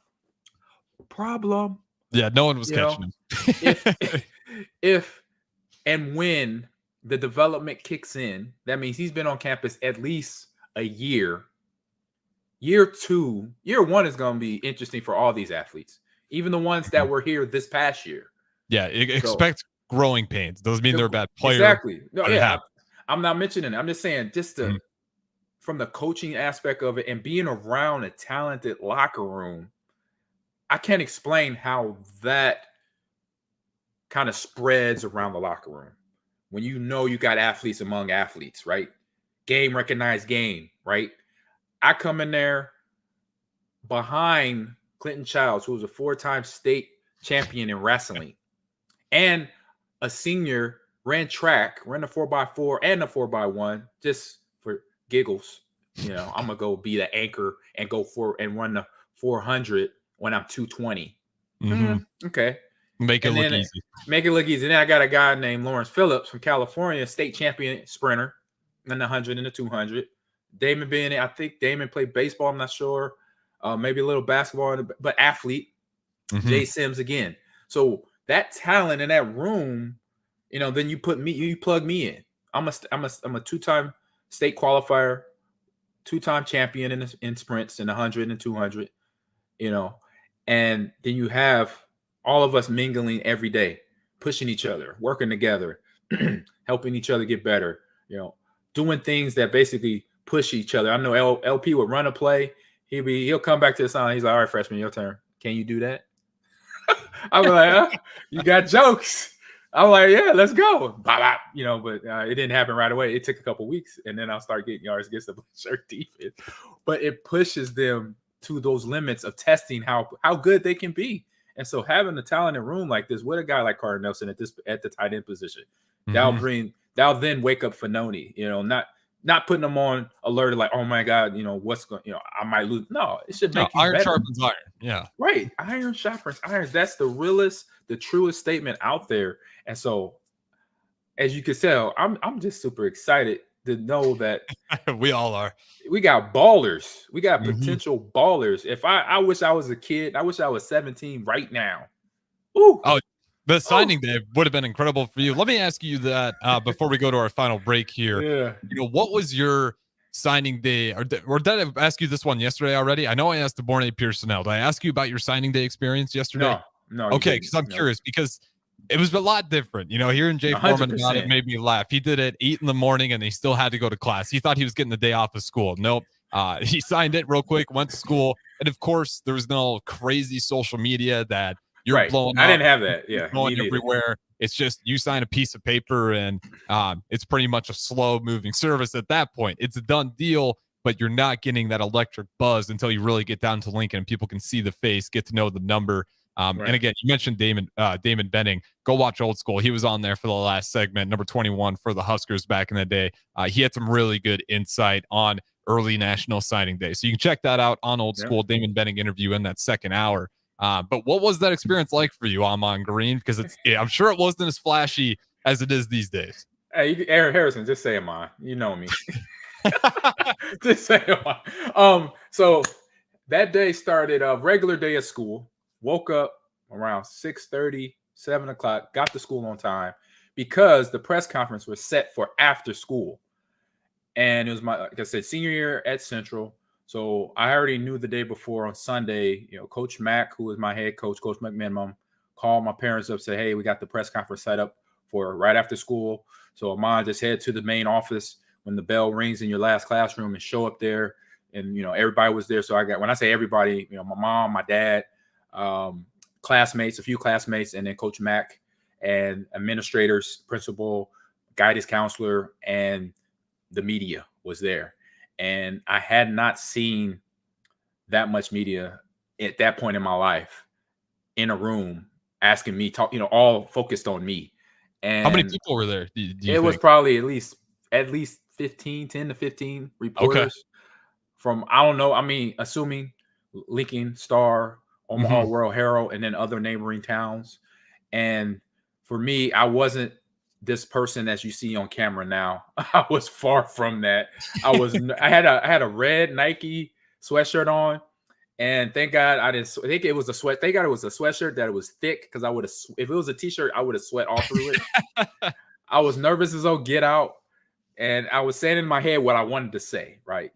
Yeah, no one was You know, catching him. if and when the development kicks in, that means he's been on campus at least a year. Year 1 is going to be interesting for all these athletes, even the ones that were here this past year. Yeah, expect growing pains. Doesn't mean they're a bad player. Exactly. No, yeah, I'm not mentioning it. I'm just saying, just from the coaching aspect of it and being around a talented locker room, I can't explain how that kind of spreads around the locker room. When you got athletes among athletes, right? Game recognized game, right? I come in there behind Clinton Childs, who was a 4-time state champion in wrestling and a senior, ran track, ran the 4x4 and the 4x1 just for giggles. I'm going to go be the anchor and run the 400 when I'm 220. Okay. Make it look easy. Make it look easy. And then I got a guy named Lawrence Phillips from California, state champion sprinter in the 100 and the 200. Damon Bennett, I think Damon played baseball. I'm not sure. Maybe a little basketball, but athlete. Jay Sims again. So that talent in that room, then you plug me in. I'm a 2-time state qualifier, 2-time champion in sprints in 100 and 200. And then you have all of us mingling every day, pushing each other, working together, helping each other get better. Doing things that basically push each other. I know LP would run a play. He'll come back to the sign. He's like, all right, freshman, your turn. Can you do that? I'm like, you got jokes. I'm like, yeah, let's go. Blah, blah, but it didn't happen right away. It took a couple weeks, and then I'll start getting yards against the shirt defense. But it pushes them to those limits of testing how good they can be. And so having a talented room like this with a guy like Carter Nelson at the tight end position, that'll then wake up Fanoni, not putting them on alert like, oh my God, what's going, I might lose. No, it should make you iron better. Sharpens iron. Yeah. Right. Iron sharpens iron. That's the realest, the truest statement out there. And so as you can tell, I'm just super excited to know that we all are. We got ballers. We got potential ballers. If I wish I was a kid, I wish I was 17 right now. Ooh. Oh, the signing day would have been incredible for you. Let me ask you that before we go to our final break here. Yeah. What was your signing day? Or did I ask you this one yesterday already? I know I asked DeBornay Pearsonell. Did I ask you about your signing day experience yesterday? No. Okay, because I'm curious because it was a lot different. Hearing Jay Foreman about it made me laugh. He did it 8 in the morning and he still had to go to class. He thought he was getting the day off of school. Nope. He signed it real quick, went to school. And of course, there was no crazy social media that you're blowing up. I didn't have that. Yeah. Going everywhere. It's just you sign a piece of paper and it's pretty much a slow moving service at that point. It's a done deal, but you're not getting that electric buzz until you really get down to Lincoln and people can see the face, get to know the number. And again, you mentioned Damon Benning. Go watch Old School. He was on there for the last segment, number 21 for the Huskers back in the day. He had some really good insight on early National Signing Day. So you can check that out on Old School. Damon Benning interview in that second hour. But what was that experience like for you, Ahman Green? Because I'm sure it wasn't as flashy as it is these days. Hey, Aaron Harrison, just say Ahman. You know me. Just say Ahman. So that day started a regular day of school. Woke up around 6:30, 7 o'clock, got to school on time because the press conference was set for after school. And it was like I said, senior year at Central. So I already knew the day before on Sunday, Coach Mack, who was my head coach, Coach McMinimum, called my parents up, said, hey, we got the press conference set up for right after school. So Ahman, just head to the main office when the bell rings in your last classroom and show up there. And, everybody was there. So when I say everybody, my mom, my dad, classmates, a few classmates, and then Coach Mack and administrators, principal, guidance counselor, and the media was there. And I had not seen that much media at that point in my life in a room asking me, all focused on me. And how many people were there? Do you think? Was probably at least 10 to 15 reporters from, I don't know. I mean, assuming Lincoln, Star, Omaha World Herald, and then other neighboring towns. And for me, I wasn't this person as you see on camera now. I was far from that. I had a red Nike sweatshirt on, and thank God I didn't. I think it was a sweat. Thank God it was a sweatshirt that it was thick, because I would have. If it was a t-shirt, I would have sweat all through it. I was nervous as all get out, and I was saying in my head what I wanted to say. Right,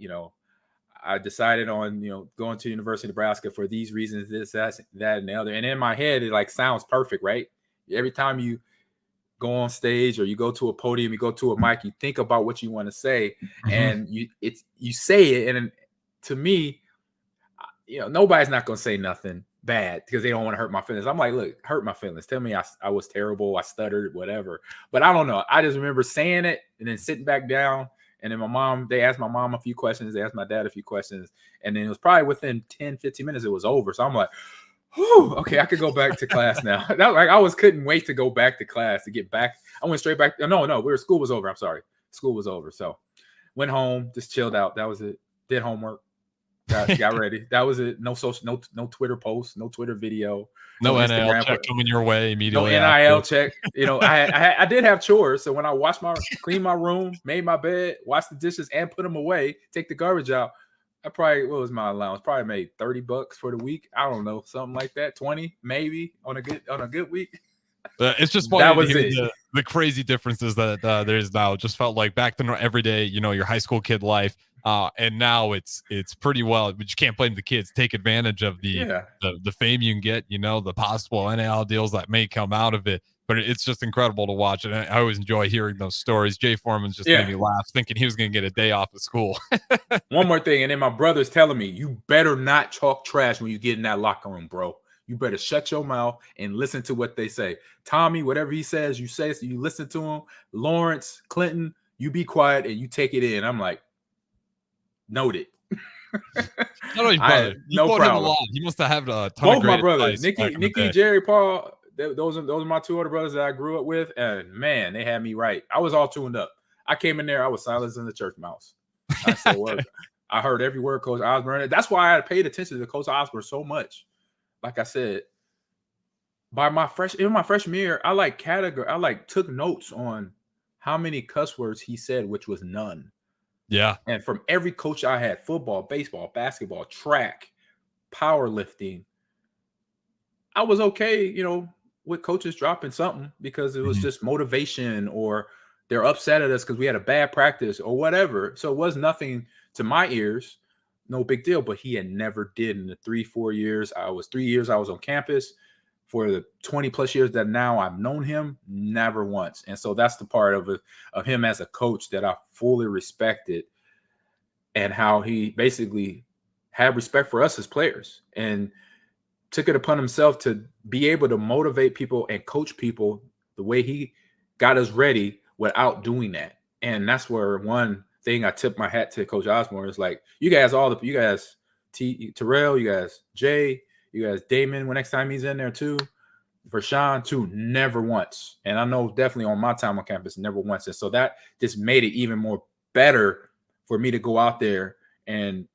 I decided on going to University of Nebraska for these reasons, this, that, and the other. And in my head, it like sounds perfect, right? Every time you go on stage or you go to a podium, you go to a mic, you think about what you want to say, and you say it. And to me, nobody's not going to say nothing bad because they don't want to hurt my feelings. I'm like, look, hurt my feelings. Tell me I was terrible, I stuttered, whatever. But I don't know. I just remember saying it and then sitting back down. And then they asked my mom a few questions. They asked my dad a few questions. And then it was probably within 10, 15 minutes, it was over. So I'm like, whew, okay, I could go back to class now. Couldn't wait to go back to class, to get back. I went straight back. No, school was over. I'm sorry. School was over. So went home, just chilled out. That was it. Did homework. Got ready. That was it. No social, no Twitter posts, no Twitter video. No NIL check coming your way immediately. No NIL check. I did have chores. So when I cleaned my room, made my bed, washed the dishes, and put them away, take the garbage out, what was my allowance? Probably made $30 for the week. I don't know, something like that. 20 maybe on a good week. It's just funny to hear the crazy differences that there's now. Just felt like back then every day, your high school kid life. And now it's pretty well, but you can't blame the kids. Take advantage of the fame you can get, the possible NIL deals that may come out of it. But it's just incredible to watch. And I always enjoy hearing those stories. Jay Foreman's just made me laugh, thinking he was going to get a day off of school. One more thing. And then my brother's telling me, you better not talk trash when you get in that locker room, bro. You better shut your mouth and listen to what they say. Tommy, whatever he says, you say, so you listen to him. Lawrence, Clinton, you be quiet and you take it in. I'm like, noted. No problem. He must have had a ton of great my brothers, Nikki, Jerry, Paul. Those are my two older brothers that I grew up with, and man, they had me right. I was all tuned up. I came in there, I was silent as a church mouse. I heard every word Coach Osborne. That's why I paid attention to Coach Osborne so much. Like I said, in my freshman year, I took notes on how many cuss words he said, which was none. Yeah. And from every coach I had, football, baseball, basketball, track, powerlifting, I was okay, with coaches dropping something because it was just motivation, or they're upset at us because we had a bad practice or whatever. So it was nothing to my ears, no big deal. But he had never did in the 3-4 years. I was on campus. For the 20 plus years that now I've known him, never once. And so that's the part of him as a coach that I fully respected, and how he basically had respect for us as players and took it upon himself to be able to motivate people and coach people the way he got us ready without doing that. And that's where one thing I tip my hat to Coach Osborne is like, you guys, Terrell, you guys, Jay, you guys, Damon, when next time he's in there too, for Sean too, never once. And I know definitely on my time on campus, never once. And so that just made it even more better for me to go out there and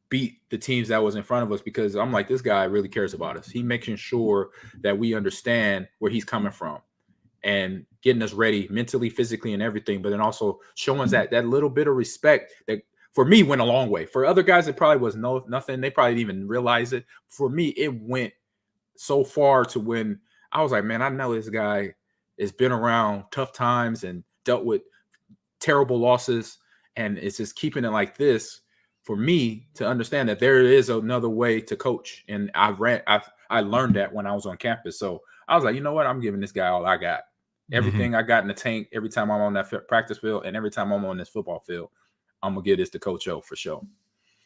beat the teams that was in front of us, because I'm like, this guy really cares about us. He making sure that we understand where he's coming from and getting us ready mentally, physically, and everything. But then also showing us that little bit of respect that for me went a long way. For other guys, it probably was nothing. They probably didn't even realize it. For me, it went so far to when I was like, man, I know this guy has been around tough times and dealt with terrible losses, and it's just keeping it like this for me to understand that there is another way to coach. And I learned that when I was on campus. So I was like, you know what? I'm giving this guy all I got. Everything I got in the tank, every time I'm on that practice field and every time I'm on this football field, I'm going to give this to Coach O for sure.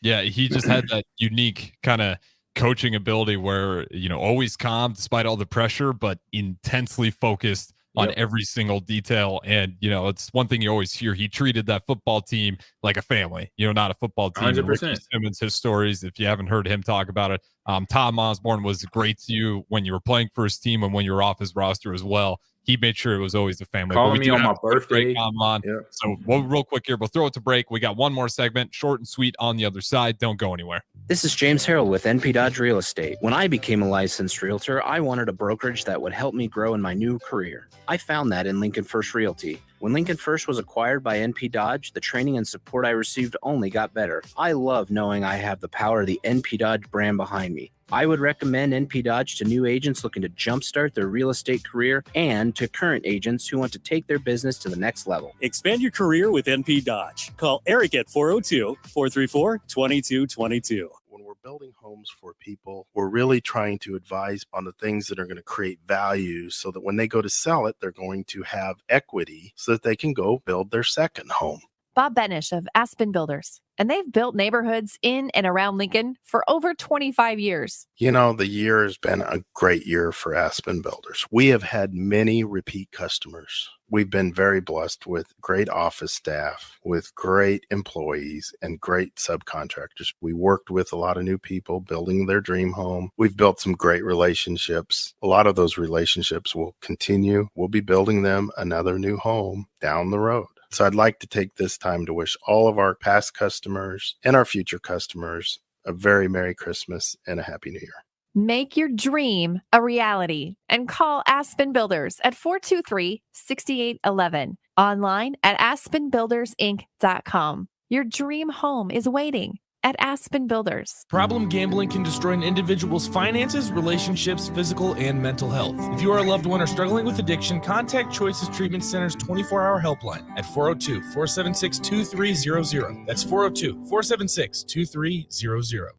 Yeah, he just had that unique kind of coaching ability where, always calm despite all the pressure, but intensely focused on every single detail. And, it's one thing you always hear. He treated that football team like a family, not a football team. 100%. Ricky Simmons, his stories, if you haven't heard him talk about it, Tom Osborne was great to you when you were playing for his team and when you were off his roster as well. he made sure it was always the family. Calling me on my birthday. Ahman. Yep. So real quick here, we'll throw it to break. We got one more segment, short and sweet on the other side. Don't go anywhere. This is James Harrell with NP Dodge Real Estate. When I became a licensed realtor, I wanted a brokerage that would help me grow in my new career. I found that in Lincoln First Realty. When Lincoln First was acquired by NP Dodge, the training and support I received only got better. I love knowing I have the power of the NP Dodge brand behind me. I would recommend NP Dodge to new agents looking to jumpstart their real estate career and to current agents who want to take their business to the next level. Expand your career with NP Dodge. Call Eric at 402-434-2222. When we're building homes for people, we're really trying to advise on the things that are going to create value so that when they go to sell it, they're going to have equity so that they can go build their second home. Bob Benish of Aspen Builders, and they've built neighborhoods in and around Lincoln for over 25 years. You know, the year has been a great year for Aspen Builders. We have had many repeat customers. We've been very blessed with great office staff, with great employees, and great subcontractors. We worked with a lot of new people building their dream home. We've built some great relationships. A lot of those relationships will continue. We'll be building them another new home down the road. So I'd like to take this time to wish all of our past customers and our future customers a very Merry Christmas and a Happy New Year. Make your dream a reality and call Aspen Builders at 423-6811. Online at aspenbuildersinc.com. Your dream home is waiting at Aspen Builders. Problem gambling can destroy an individual's finances, relationships, physical, and mental health. If you or a loved one are struggling with addiction, contact Choices Treatment Center's 24-hour helpline at 402-476-2300. That's 402-476-2300.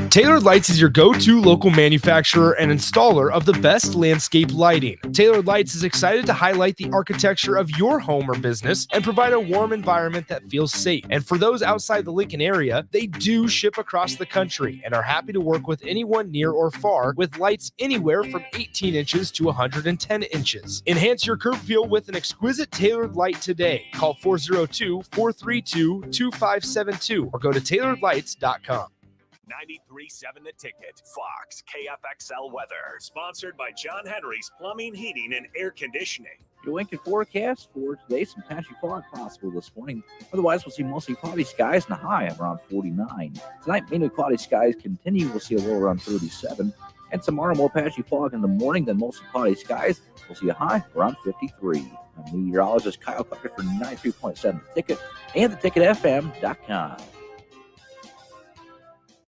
Tailored Lights is your go-to local manufacturer and installer of the best landscape lighting. Tailored Lights is excited to highlight the architecture of your home or business and provide a warm environment that feels safe. And for those outside the Lincoln area, they do ship across the country and are happy to work with anyone near or far with lights anywhere from 18 inches to 110 inches. Enhance your curb appeal with an exquisite Tailored Light today. Call 402-432-2572 or go to tailoredlights.com. 93.7 The Ticket, Fox, KFXL weather. Sponsored by John Henry's Plumbing, Heating, and Air Conditioning. Your Lincoln forecast for today, some patchy fog possible this morning. Otherwise, we'll see mostly cloudy skies and a high of around 49. Tonight, mainly cloudy skies continue. We'll see a low around 37. And tomorrow, more patchy fog in the morning than mostly cloudy skies. We'll see a high around 53. I'm meteorologist Kyle Tucker for 93.7 The Ticket and theticketfm.com.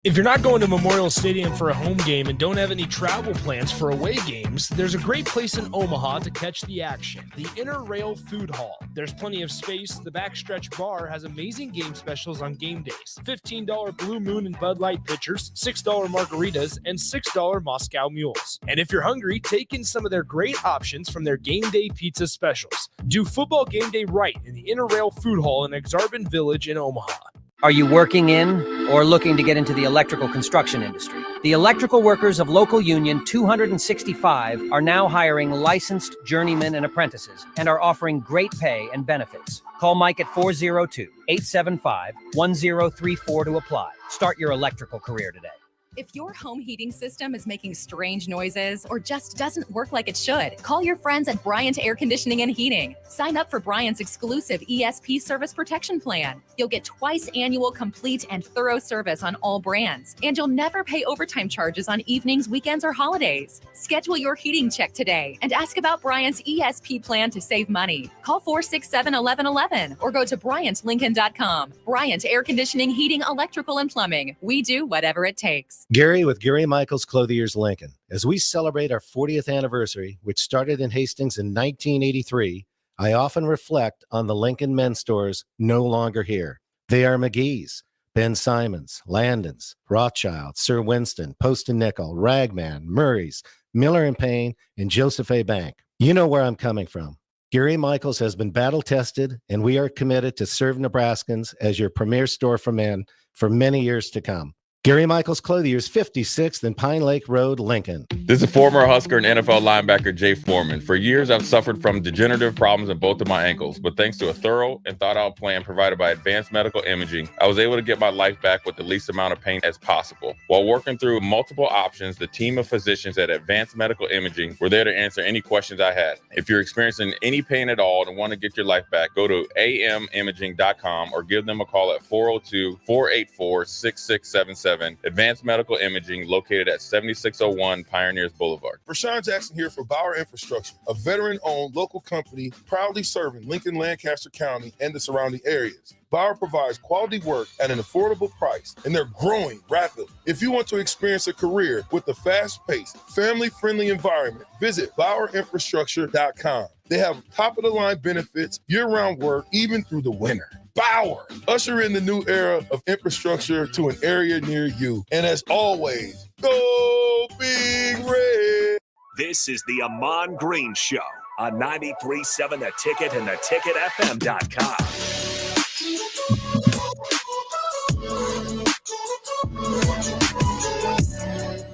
If you're not going to Memorial Stadium for a home game and don't have any travel plans for away games, there's a great place in Omaha to catch the action, the Inner Rail Food Hall. There's plenty of space. The Backstretch Bar has amazing game specials on game days. $15 Blue Moon and Bud Light pitchers, $6 margaritas, and $6 Moscow Mules. And if you're hungry, take in some of their great options from their game day pizza specials. Do football game day right in the Inner Rail Food Hall in Exarban Village in Omaha. Are you working in or looking to get into the electrical construction industry? The electrical workers of local union 265 are now hiring licensed journeymen and apprentices and are offering great pay and benefits. Call Mike at 402-875-1034 to apply. Start your electrical career today. If your home heating system is making strange noises or just doesn't work like it should, call your friends at Bryant Air Conditioning and Heating. Sign up for Bryant's exclusive ESP service protection plan. You'll get twice annual complete and thorough service on all brands, and you'll never pay overtime charges on evenings, weekends, or holidays. Schedule your heating check today and ask about Bryant's ESP plan to save money. Call 467-1111 or go to BryantLincoln.com. Bryant Air Conditioning, Heating, Electrical, and Plumbing. We do whatever it takes. Gary with Gary Michaels Clothiers Lincoln. As we celebrate our 40th anniversary, which started in Hastings in 1983, I often reflect on the Lincoln men's stores no longer here. They are McGee's, Ben Simons, Landon's, Rothschild, Sir Winston, Post & Nickel, Ragman, Murray's, Miller & Payne, and Joseph A. Bank. You know where I'm coming from. Gary Michaels has been battle-tested, and we are committed to serve Nebraskans as your premier store for men for many years to come. Gary Michaels Clothiers, 56th and Pine Lake Road, Lincoln. This is former Husker and NFL linebacker Jay Foreman. For years, I've suffered from degenerative problems in both of my ankles, but thanks to a thorough and thought-out plan provided by Advanced Medical Imaging, I was able to get my life back with the least amount of pain as possible. While working through multiple options, the team of physicians at Advanced Medical Imaging were there to answer any questions I had. If you're experiencing any pain at all and want to get your life back, go to amimaging.com or give them a call at 402-484-6677. Advanced Medical Imaging, located at 7601 Pioneers Boulevard. Rashawn Jackson here for Bauer Infrastructure, a veteran-owned local company proudly serving Lincoln, Lancaster County, and the surrounding areas. Bauer provides quality work at an affordable price, and they're growing rapidly. If you want to experience a career with a fast-paced, family-friendly environment, visit BauerInfrastructure.com. They have top-of-the-line benefits, year-round work, even through the winter. Bauer, usher in the new era of infrastructure to an area near you. And as always, go Big Red. This is the Ahman Green Show on 93.7 The Ticket and theticketfm.com.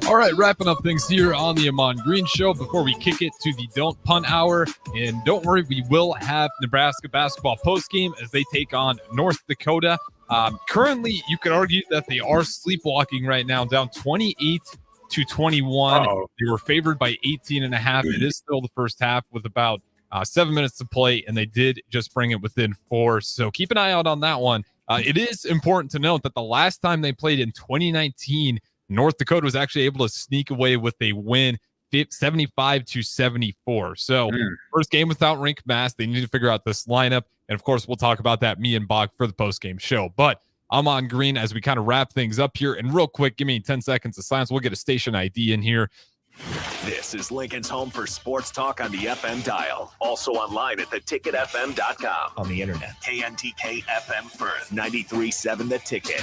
All right, wrapping up things here on the Ahman Green Show before we kick it to the Don't Punt Hour. And don't worry, we will have Nebraska basketball postgame as they take on North Dakota. Currently, you could argue that they are sleepwalking right now, down 28-21. They were favored by 18.5. It is still the first half with about 7 minutes to play, and they did just bring it within 4. So keep an eye out on that one. It is important to note that the last time they played in 2019, North Dakota was actually able to sneak away with a win, 75-74. So first game without Rink Mass. They need to figure out this lineup. And of course, we'll talk about that, me and Bach, for the post-game show. But I'm on green as we kind of wrap things up here. And real quick, give me 10 seconds of silence. We'll get a station ID in here. This is Lincoln's home for sports talk on the FM dial. Also online at theticketfm.com. On the internet. KNTK FM Firth, 93.7 The Ticket.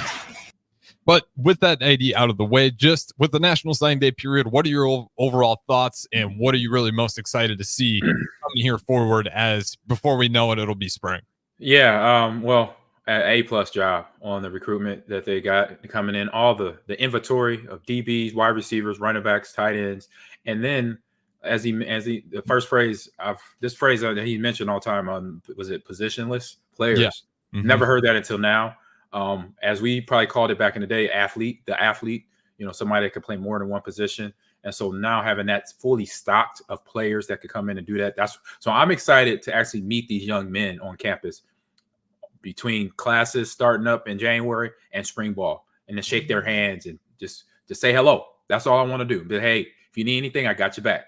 But with that ID out of the way, just with the National Signing Day period, what are your overall thoughts and what are you really most excited to see coming here forward, as before we know it, it'll be spring? Yeah, well, an A-plus job on the recruitment that they got coming in, all the inventory of DBs, wide receivers, running backs, tight ends. And then as the first phrase, this phrase that he mentioned all the time, was it positionless players? Yeah. Never heard that until now. As we probably called it back in the day, the athlete, somebody that could play more than one position. And so now having that fully stocked of players that could come in and do that. So I'm excited to actually meet these young men on campus between classes starting up in January and spring ball, and to shake their hands and just to say hello. That's all I want to do. But hey, if you need anything, I got your back.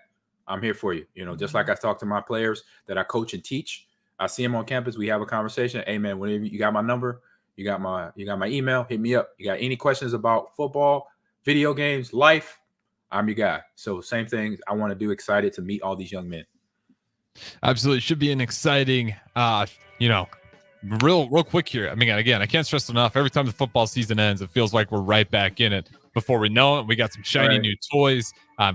I'm here for you. Just like I talk to my players that I coach and teach. I see them on campus. We have a conversation. Hey man, whenever you got my number, you got my email, hit me up. You got any questions about football, video games, life, I'm your guy. So same thing I want to do, excited to meet all these young men. Absolutely. Should be an exciting, real quick here. I mean, again, I can't stress enough. Every time the football season ends, it feels like we're right back in it. Before we know it, we got some shiny new toys.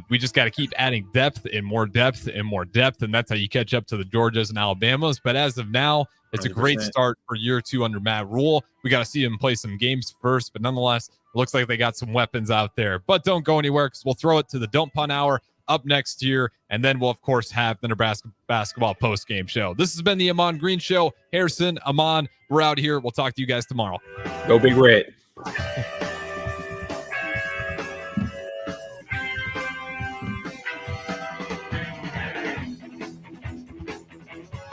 We just got to keep adding depth and more depth and more depth. And that's how you catch up to the Georgias and Alabamas. But as of now, it's 100%. A great start for year 2 under Matt Rule. We got to see him play some games first, but nonetheless, it looks like they got some weapons out there. But don't go anywhere, because we'll throw it to the Don't Punt Hour up next year, and then we'll, of course, have the Nebraska basketball post-game show. This has been the Ahman Green Show. Harrison, Ahman, we're out here. We'll talk to you guys tomorrow. Go Big Red.